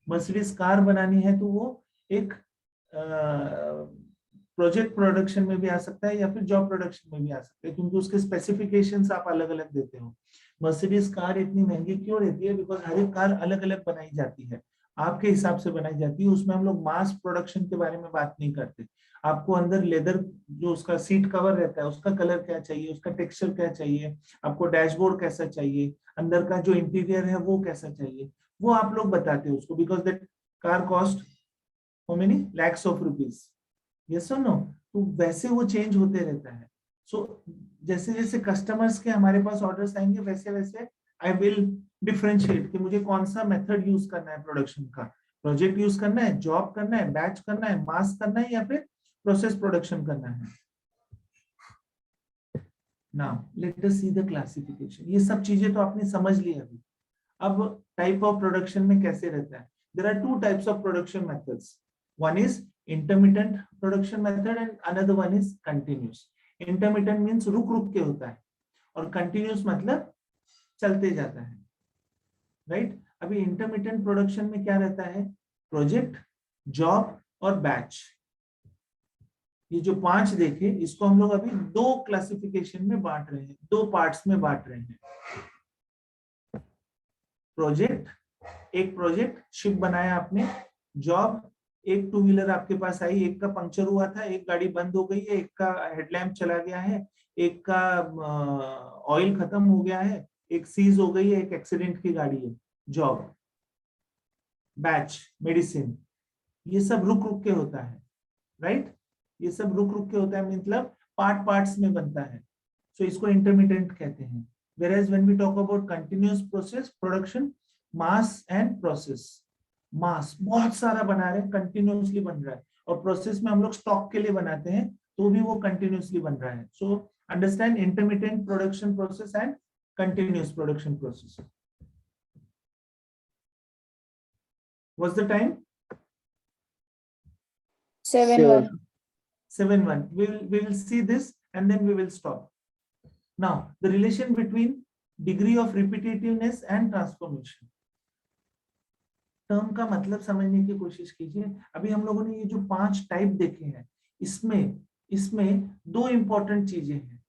मर्सिडीज कार बनानी है तो वो एक प्रोजेक्ट प्रोडक्शन में भी आ सकता है या फिर जॉब प्रोडक्शन में भी आ सकता है, क्योंकि उसके स्पेसिफिकेशंस आप अलग अलग देते हो. मर्सिडीज कार इतनी महंगी क्यों रहती है? बिकॉज हर एक कार अलग अलग बनाई जाती है, आपके हिसाब से बनाई जाती है. उसमें हम लोग मास प्रोडक्शन के बारे में बात नहीं करते. आपको अंदर लेदर जो उसका सीट कवर रहता है उसका कलर क्या चाहिए, उसका टेक्सचर क्या चाहिए, आपको डैशबोर्ड कैसा चाहिए, अंदर का जो इंटीरियर है वो कैसा चाहिए, वो आप लोग बताते हो उसको. Because that car cost how many lakhs of rupees. Yes और नो? तो वैसे वो चेंज होते रहता है. सो जैसे जैसे कस्टमर्स के हमारे पास ऑर्डर्स आएंगे, वैसे वैसे आई विल डिफरेंशिएट कि मुझे कौन सा मेथड यूज करना है प्रोडक्शन का. प्रोजेक्ट यूज करना है, जॉब करना है, बैच करना है, मास करना है, या फिर प्रोसेस प्रोडक्शन करना है. Now let us see the classification. ये सब चीजें तो आपने समझ ली अभी. अब टाइप ऑफ प्रोडक्शन में कैसे रहता है? There are two types of production methods. One is intermittent production method and another one is continuous. Intermittent means रुक रुक के होता है, और कंटिन्यूस मतलब चलते जाता है. राइट? अभी इंटरमिटेंट प्रोडक्शन में क्या रहता है? प्रोजेक्ट, जॉब और बैच. ये जो 5 देखे, इसको हम लोग अभी 2 क्लासिफिकेशन में बांट रहे हैं, 2 पार्ट्स में बांट रहे हैं. प्रोजेक्ट, एक प्रोजेक्ट शिप बनाया आपने. जॉब, एक 2 व्हीलर आपके पास आई, एक का पंक्चर हुआ था, एक गाड़ी बंद हो गई है, एक का हेडलैम्प चला गया है, एक का ऑयल खत्म हो गया है, एक सीज हो गई है, एक एक्सीडेंट की गाड़ी है. जॉब. Batch, medicine. ये सब रुक रुक के होता है. राइट? ये सब रुक रुक के होता है, मतलब पार्ट्स में बनता है. सो इसको इंटरमिटेंट कहते हैं. whereas when we talk about continuous process production, mass and process. मास बहुत सारा बना रहे हैं, कंटिन्यूअसली बन रहा है, और प्रोसेस में हम लोग स्टॉक के लिए बनाते हैं तो भी वो कंटिन्यूअसली बन रहा है. So understand intermittent production process and continuous production process. What's the time? 7-1. 7-1. We will see this and then we will stop. Now, the relation between degree of repetitiveness and transformation. Term का मतलब समझने की कोशिश कीजिए. अभी हम लोगों ने ये जो 5 टाइप देखे हैं, इसमें 2 इंपॉर्टेंट चीजें हैं.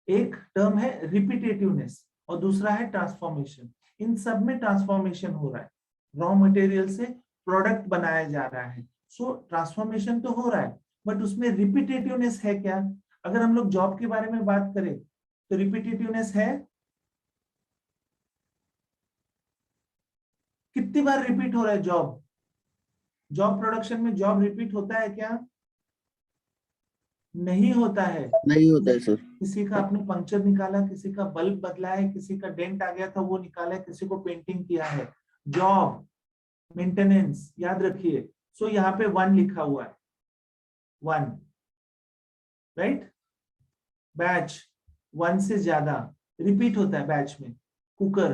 एक टर्म है रिपीटेटिवनेस और दूसरा है ट्रांसफॉर्मेशन. इन सब में ट्रांसफॉर्मेशन हो रहा है. रॉ मटेरियल से प्रोडक्ट बनाया जा रहा है. सो ट्रांसफॉर्मेशन तो हो रहा है, बट उसमें रिपीटेटिवनेस है क्या? अगर हम लोग जॉब के बारे में बात करें तो रिपीटेटिवनेस है. कितनी बार रिपीट हो रहा है जॉब प्रोडक्शन में? जॉब रिपीट होता है क्या? नहीं होता है. नहीं होता है सर. किसी का आपने पंक्चर निकाला, किसी का बल्ब बदला है, किसी का डेंट आ गया था वो निकाला है, किसी को पेंटिंग किया है. जॉब, मेंटेनेंस, याद रखिए. सो यहाँ पे 1 लिखा हुआ है, 1. राइट? बैच, 1 से ज्यादा रिपीट होता है बैच में. कुकर,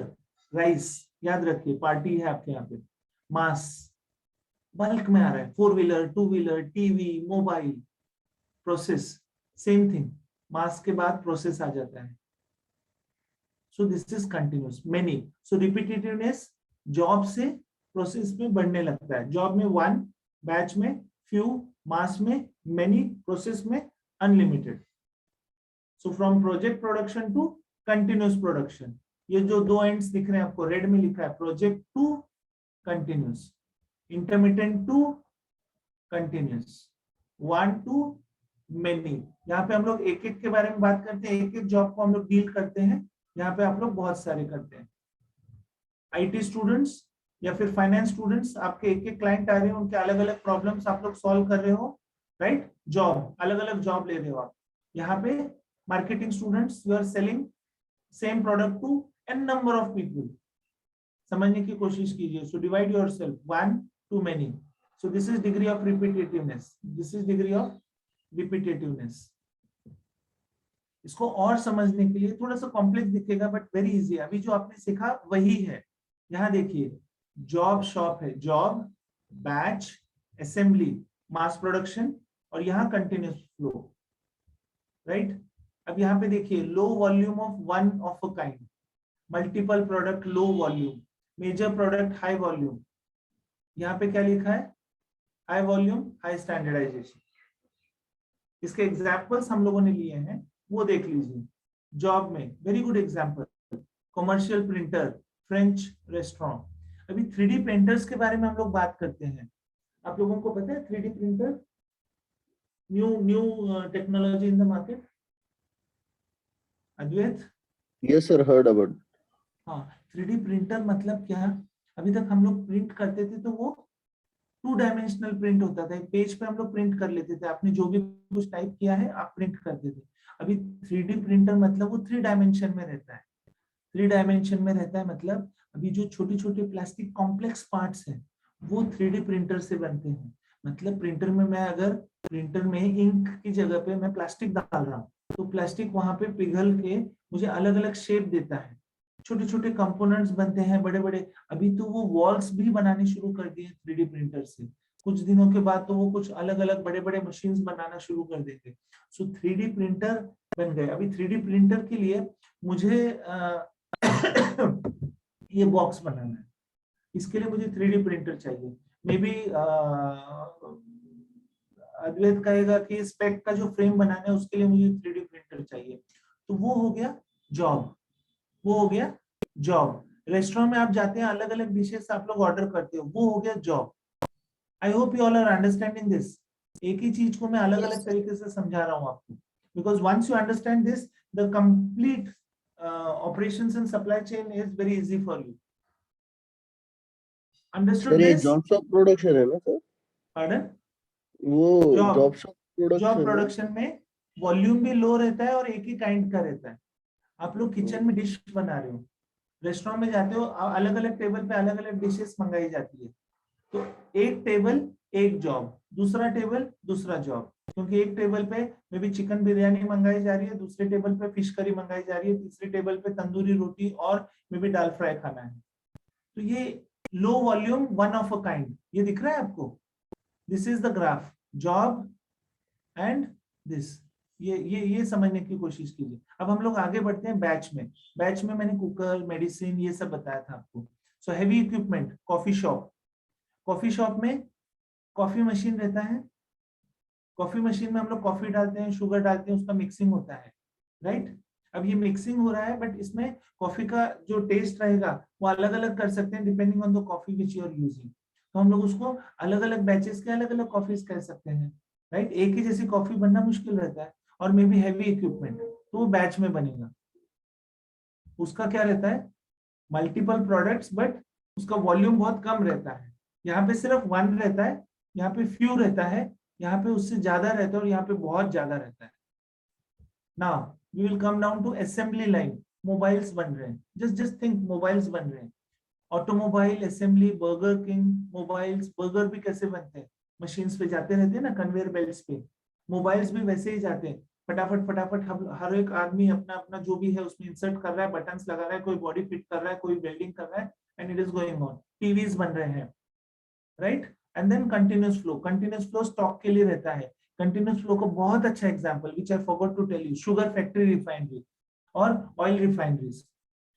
राइस, याद रखिए, पार्टी है आपके यहाँ पे. मास, बल्क में आ रहा है. 4 wheeler, 2 wheeler, TV, mobile. Process, same thing. Mass के बाद प्रोसेस आ जाता है. So this is continuous. Many. So repetitiveness job से प्रोसेस में बढ़ने लगता है. जॉब में 1, बैच में फ्यू, मास में मेनी, प्रोसेस में unlimited. So from project production to continuous production. ये जो 2 एंड्स दिख रहे हैं आपको, रेड में लिखा है, project to continuous, intermittent to continuous, 1 to many. यहाँ पे हम लोग एक एक के बारे में बात करते हैं, एक एक जॉब को हम लोग डील करते हैं. यहाँ पे आप लोग बहुत सारे करते हैं. आईटी स्टूडेंट्स या फिर फाइनेंस स्टूडेंट्स, आपके एक एक क्लाइंट आ रहे हैं, उनके अलग अलग प्रॉब्लम्स आप लोग सॉल्व कर रहे हो. राइट? जॉब, अलग अलग जॉब ले रहे हो आप. यहाँ पे marketing students, you are selling same product to n number of people. समझने की कोशिश कीजिए. So divide yourself 1 to many. So this is degree of repetitiveness. This is degree of repetitiveness. इसको और समझने के लिए थोड़ा सा कॉम्प्लेक्स दिखेगा बट वेरी इजी. अभी जो आपने सीखा वही है. यहाँ देखिए जॉब शॉप है, job, batch, assembly, mass production, और यहाँ कंटिन्यूस फ्लो, राइट. अब यहाँ पे देखिए low volume of one of a kind, multiple product low volume, major product high volume. यहाँ पे क्या लिखा है? High volume high standardization. इसके एग्जाम्पल्स हम लोगों ने लिए हैं, वो देख लीजिए. जॉब में very good example, commercial printer, French restaurant. अभी 3D प्रिंटर्स के बारे में हम लोग बात करते हैं. आप लोगों को पता है 3D printer new technology in the market? Advait? Yes, sir. Heard about. हाँ, 3D प्रिंटर मतलब क्या? अभी तक हम लोग प्रिंट करते थे तो वो 2 डायमेंशनल प्रिंट होता था. एक पेज पे हम लोग प्रिंट कर लेते थे, आपने जो भी कुछ टाइप किया है आप प्रिंट करते थे. अभी 3D प्रिंटर मतलब वो 3 डायमेंशन में रहता है. 3 डायमेंशन में रहता है मतलब अभी जो छोटे छोटे प्लास्टिक कॉम्प्लेक्स पार्ट्स हैं वो 3D प्रिंटर से बनते हैं. मतलब प्रिंटर में मैं अगर प्रिंटर में इंक की जगह पे मैं प्लास्टिक डाल रहा हूँ तो प्लास्टिक वहां पे पिघल के मुझे अलग अलग शेप देता है. छोटे छोटे कंपोनेंट्स बनते हैं बड़े बड़े. अभी तो वो वॉल्स भी बनाने शुरू कर दिए 3D प्रिंटर से. कुछ दिनों के बाद तो वो कुछ अलग अलग बड़े बड़े मशीन्स बनाना शुरू कर देंगे. सो 3D प्रिंटर बन गए. अभी 3D प्रिंटर के लिए मुझे ये बॉक्स बनाना है, इसके लिए मुझे 3D प्रिंटर चाहिए. मे बी अद्वैत कहेगा कि स्पेक का जो फ्रेम बनाना है उसके लिए मुझे 3D प्रिंटर चाहिए. तो वो हो गया जॉब, वो हो गया जॉब. रेस्टोरेंट में आप जाते हैं, अलग अलग डिशेस आप लोग ऑर्डर करते हो, वो हो गया job. I hope you all are understanding this. एक ही चीज को मैं अलग अलग Yes. तरीके से समझा रहा हूँ आपको, because once you understand this the complete operations and supply chain is very easy for you. Understood Sir, ये this? job shop production है ना sir? Pardon? वो Job. job shop job production है. प्रोडक्शन में वॉल्यूम भी लो रहता है और एक ही काइंड का रहता है. आप लोग किचन में डिश बना रहे हो, रेस्टोरेंट में जाते हो, अलग अलग टेबल पे अलग अलग डिशेस मंगाई जाती है. तो एक टेबल एक जॉब, दूसरा टेबल दूसरा जॉब. क्योंकि एक टेबल पे मे बी चिकन बिरयानी मंगाई जा रही है, दूसरे टेबल पे फिश करी मंगाई जा रही है, तीसरे टेबल पे तंदूरी रोटी और मे बी दाल फ्राई खाना है. तो ये low volume one of a kind, ये दिख रहा है आपको? This is the graph, job and this. ये समझने की कोशिश कीजिए. अब हम लोग आगे बढ़ते हैं बैच में. बैच में मैंने कुकर, मेडिसिन ये सब बताया था आपको. So heavy equipment, coffee shop. Coffee shop में कॉफी मशीन रहता है. कॉफी मशीन में हम लोग कॉफी डालते हैं, शुगर डालते हैं, उसका मिक्सिंग होता है, राइट. अब ये मिक्सिंग हो रहा है बट इसमें कॉफी का जो टेस्ट रहेगा वो अलग अलग कर सकते हैं depending on the coffee which you are using. तो हम लोग उसको अलग अलग बैचेस के अलग अलग कॉफीज कह सकते हैं, राइट. एक ही जैसी कॉफी बनना मुश्किल रहता है और मे बी हैवी इक्विपमेंट, तो वो बैच में बनेगा. उसका क्या रहता है? मल्टीपल प्रोडक्ट्स बट उसका वॉल्यूम बहुत कम रहता है. यहाँ पे सिर्फ 1 रहता है, यहाँ पे फ्यू रहता है, यहाँ पे उससे ज्यादा रहता है और यहाँ पे बहुत ज्यादा रहता है. Now we will come down to assembly line. Mobiles बन रहे हैं, जस्ट थिंक, मोबाइल्स बन रहे हैं. Automobile assembly, Burger King, mobiles. Burger भी कैसे बनते हैं? मशीन्स पे जाते रहते हैं ना, कन्वेयर बेल्ट्स पे. मोबाइल्स भी वैसे ही जाते हैं, फटाफट फटाफट. हर एक आदमी अपना अपना जो भी है उसमें इंसर्ट कर रहा है, बटन्स लगा रहा है, कोई बॉडी फिट कर रहा है, कोई वेल्डिंग कर रहा है, and it is going on. TVs बन रहे हैं, right. And then continuous flow. Continuous flow stock के लिए रहता है. कंटिन्यूस फ्लो का बहुत अच्छा example which I forgot to tell you, sugar factory, refinery और ऑयल रिफाइनरीज.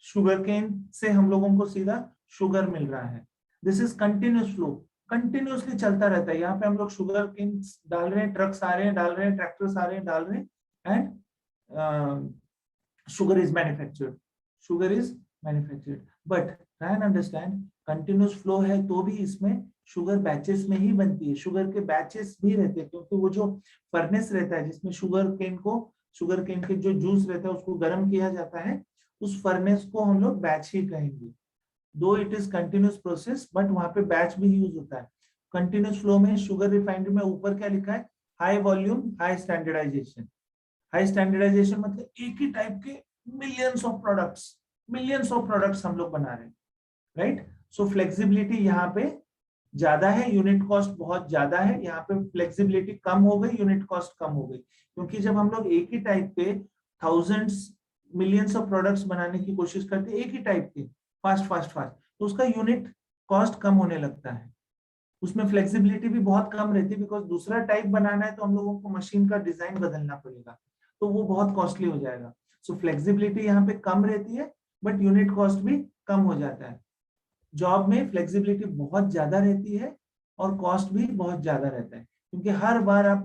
शुगर केन से हम लोगों को सीधा शुगर मिल रहा है. This is continuous flow, continuously चलता रहता है. यहाँ पे हम लोग शुगर केन डाल रहे हैं, ट्रक्स आ रहे हैं, डाल रहे हैं, ट्रैक्टर्स आ रहे हैं, डाल रहे हैं, and sugar is manufactured. Sugar is manufactured. But try and understand, continuous flow है तो भी इसमें शुगर बैचेस में ही बनती है. शुगर के बैचेस भी रहते हैं क्योंकि वो जो फर्नेस रहता है जिसमें शुगर केन के जो जूस रहता है उसको गर्म किया जाता है, उस फर्नेस को हम लोग बैच ही कहेंगे. Though it is continuous process but वहां पे बैच भी यूज होता है. कंटिन्यूस फ्लो में शुगर रिफाइनरी में ऊपर क्या लिखा है? High volume high standardization. High standardization मतलब एक ही टाइप के मिलियंस ऑफ प्रोडक्ट्स हम लोग बना रहे हैं. राइट. सो फ्लेक्सिबिलिटी यहाँ पे ज्यादा है, यूनिट कॉस्ट बहुत ज्यादा है. यहाँ पे फ्लेक्सिबिलिटी कम हो गई, यूनिट कॉस्ट कम हो गई, क्योंकि जब हम लोग एक ही टाइप पे थाउजेंड्स मिलियंस ऑफ प्रोडक्ट्स बनाने की कोशिश करते हैं एक ही टाइप के, फास्ट, तो उसका यूनिट कॉस्ट कम होने लगता है. उसमें फ्लेक्सिबिलिटी भी बहुत कम रहती है, बिकॉज दूसरा टाइप बनाना है तो हम लोगों को मशीन का डिजाइन बदलना पड़ेगा, तो वो बहुत कॉस्टली हो जाएगा. सो फ्लेक्सिबिलिटी यहाँ पे कम रहती है, बट यूनिट कॉस्ट भी कम हो जाता है. जॉब में फ्लेक्सिबिलिटी बहुत ज्यादा रहती है और कॉस्ट भी बहुत ज्यादा रहता है, क्योंकि हर बार आप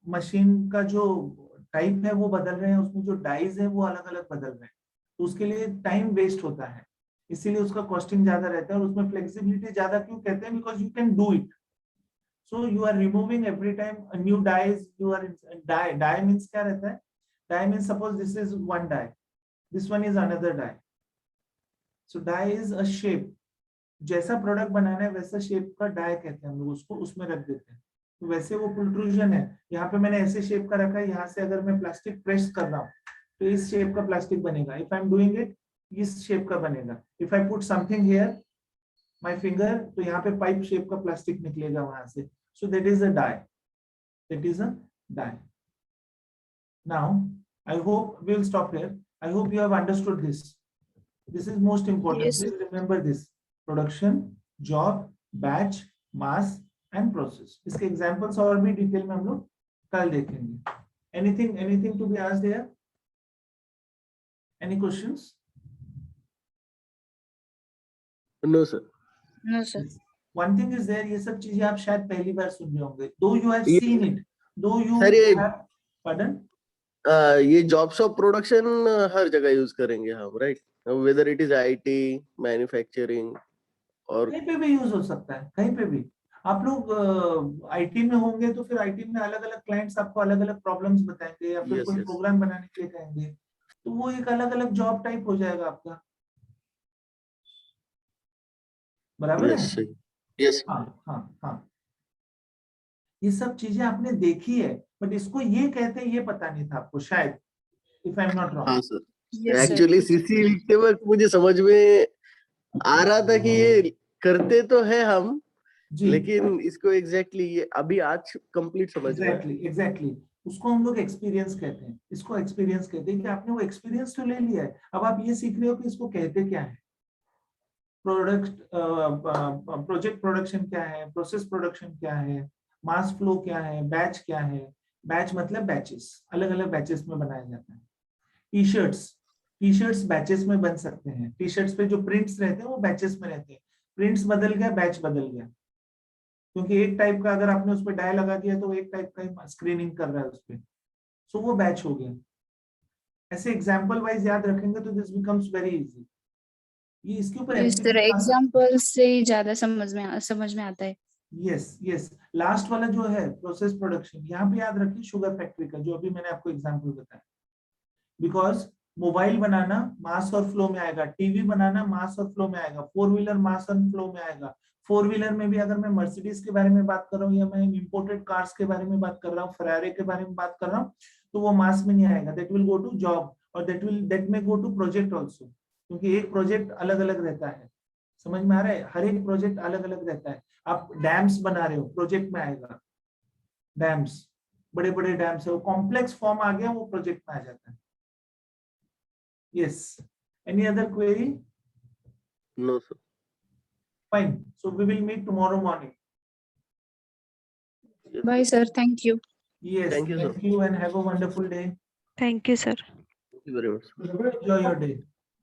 मशीन का जो टाइप है वो बदल रहे हैं, उसमें जो डाइज है वो अलग अलग बदल रहे हैं, तो उसके लिए टाइम वेस्ट होता है, इसीलिए उसका कॉस्टिंग ज्यादा रहता है. और उसमें फ्लेक्सिबिलिटी ज्यादा क्यों कहते हैं? Because you can do it. So you are removing every time new dies. You are die means क्या रहता है? Die means suppose this is one die, this one is another die. So die is a shape. जैसा product बनाना है वैसा shape का die कहते हैं हम लोग उसको, उसमें रख देते हैं. तो वैसे वो प्रोट्रूजन है. यहाँ पे मैंने ऐसे शेप का रखा है, यहाँ से अगर मैं प्लास्टिक प्रेस कर रहा हूँ तो इस शेप का प्लास्टिक बनेगा. If I am doing it, इस शेप का बनेगा. If I put something here my finger, तो यहाँ पे पाइप शेप का प्लास्टिक निकलेगा वहां से. So that is a die. That is a die. Now I hope we will stop here. I hope you have understood this. This is most important. Yes, Please remember this: production, job, batch, mass and process. इसके examples और भी detail में हम लोग कल देखेंगे. Anything to be asked here? Any questions? No, sir. no, sir. One thing is there, ये सब चीजें आप शायद पहली बार सुन रहे होंगे. Though you have ये- seen it, though you Sir, ये- have, pardon? ये जॉब्स ऑफ प्रोडक्शन हर जगह यूज करेंगे हम, right? Whether it is IT, manufacturing और कहीं पे भी यूज हो सकता है, कहीं पे भी. आप लोग आईटी में होंगे तो फिर आईटी में अलग अलग क्लाइंट्स आपको अलग अलग प्रॉब्लम्स बताएंगे, या फिर Yes, कोई yes. प्रोग्राम बनाने के लिए कहेंगे, तो वो एक अलग अलग जॉब टाइप हो जाएगा आपका. बराबर यस है? सही. यस. हाँ. ये सब चीजें आपने देखी है, बट इसको ये कहते हैं ये पता नहीं था आपको शायद, if I am not wrong. हाँ sir. Yes, sir. Actually CC लिखते वक्त मुझे समझ में आ रहा था कि ये करते तो है हम, जी, लेकिन इसको एग्जैक्टली ये अभी आज कंप्लीट समझ में आया. एग्जैक्टली. उसको हम लोग एक्सपीरियंस कहते हैं. इसको एक्सपीरियंस कहते हैं कि आपने वो एक्सपीरियंस तो ले लिया है, अब आप ये सीख रहे हो कि इसको कहते क्या है. प्रोजेक्ट प्रोडक्शन क्या है, प्रोसेस प्रोडक्शन क्या है, मास फ्लो क्या है, बैच क्या है. बैच मतलब बैचेस, अलग अलग बैचेस में बनाया जाता है. टी शर्ट्स बैचेस में बन सकते हैं. टी शर्ट्स पे जो प्रिंट्स रहते हैं वो बैचेस में रहते हैं. प्रिंट्स बदल गया, बैच बदल गया, क्योंकि एक टाइप का अगर आपने उस पर डाई लगा दिया तो एक टाइप का स्क्रीनिंग कर रहा है उस पर, सो वो बैच हो गया. ऐसे एग्जाम्पल वाइज याद रखेंगे तो दिस बिकम्स वेरी इजी. ये इसके ऊपर Yes, sir. Example से ही ज्यादा समझ में आता है. यस. लास्ट वाला जो है प्रोसेस प्रोडक्शन, यहाँ पे याद रखिए शुगर फैक्ट्री का, जो अभी मैंने आपको एग्जांपल बताया. बिकॉज मोबाइल बनाना मास और फ्लो में आएगा, टीवी बनाना मास और फ्लो में आएगा, 4 व्हीलर मास और फ्लो में आएगा. 4 व्हीलर में भी अगर मैं मर्सिडीज के बारे में बात कर रहा हूँ, या मैं इंपोर्टेड कार्स के बारे में बात कर रहा हूँ, फरारी के बारे में बात कर रहा हूँ, तो वो मास में नहीं आएगा. That will go to job, और दैट में गो टू प्रोजेक्ट ऑल्सो, क्योंकि एक प्रोजेक्ट अलग अलग रहता है. समझ में आ रहा है? हर एक प्रोजेक्ट अलग अलग रहता है. आप डैम्स बना रहे हो, प्रोजेक्ट में आएगा. डैम्स, बड़े बड़े डैम्स है, वो कॉम्प्लेक्स फॉर्म आ गया, वो प्रोजेक्ट में आ जाता है. Yes. Any other query? No sir. Fine. So we will meet tomorrow morning. Bye, sir. Thank you. Yes. Thank you, sir. Thank you and have a wonderful day. Thank you, sir. Thank you very much. Enjoy your day.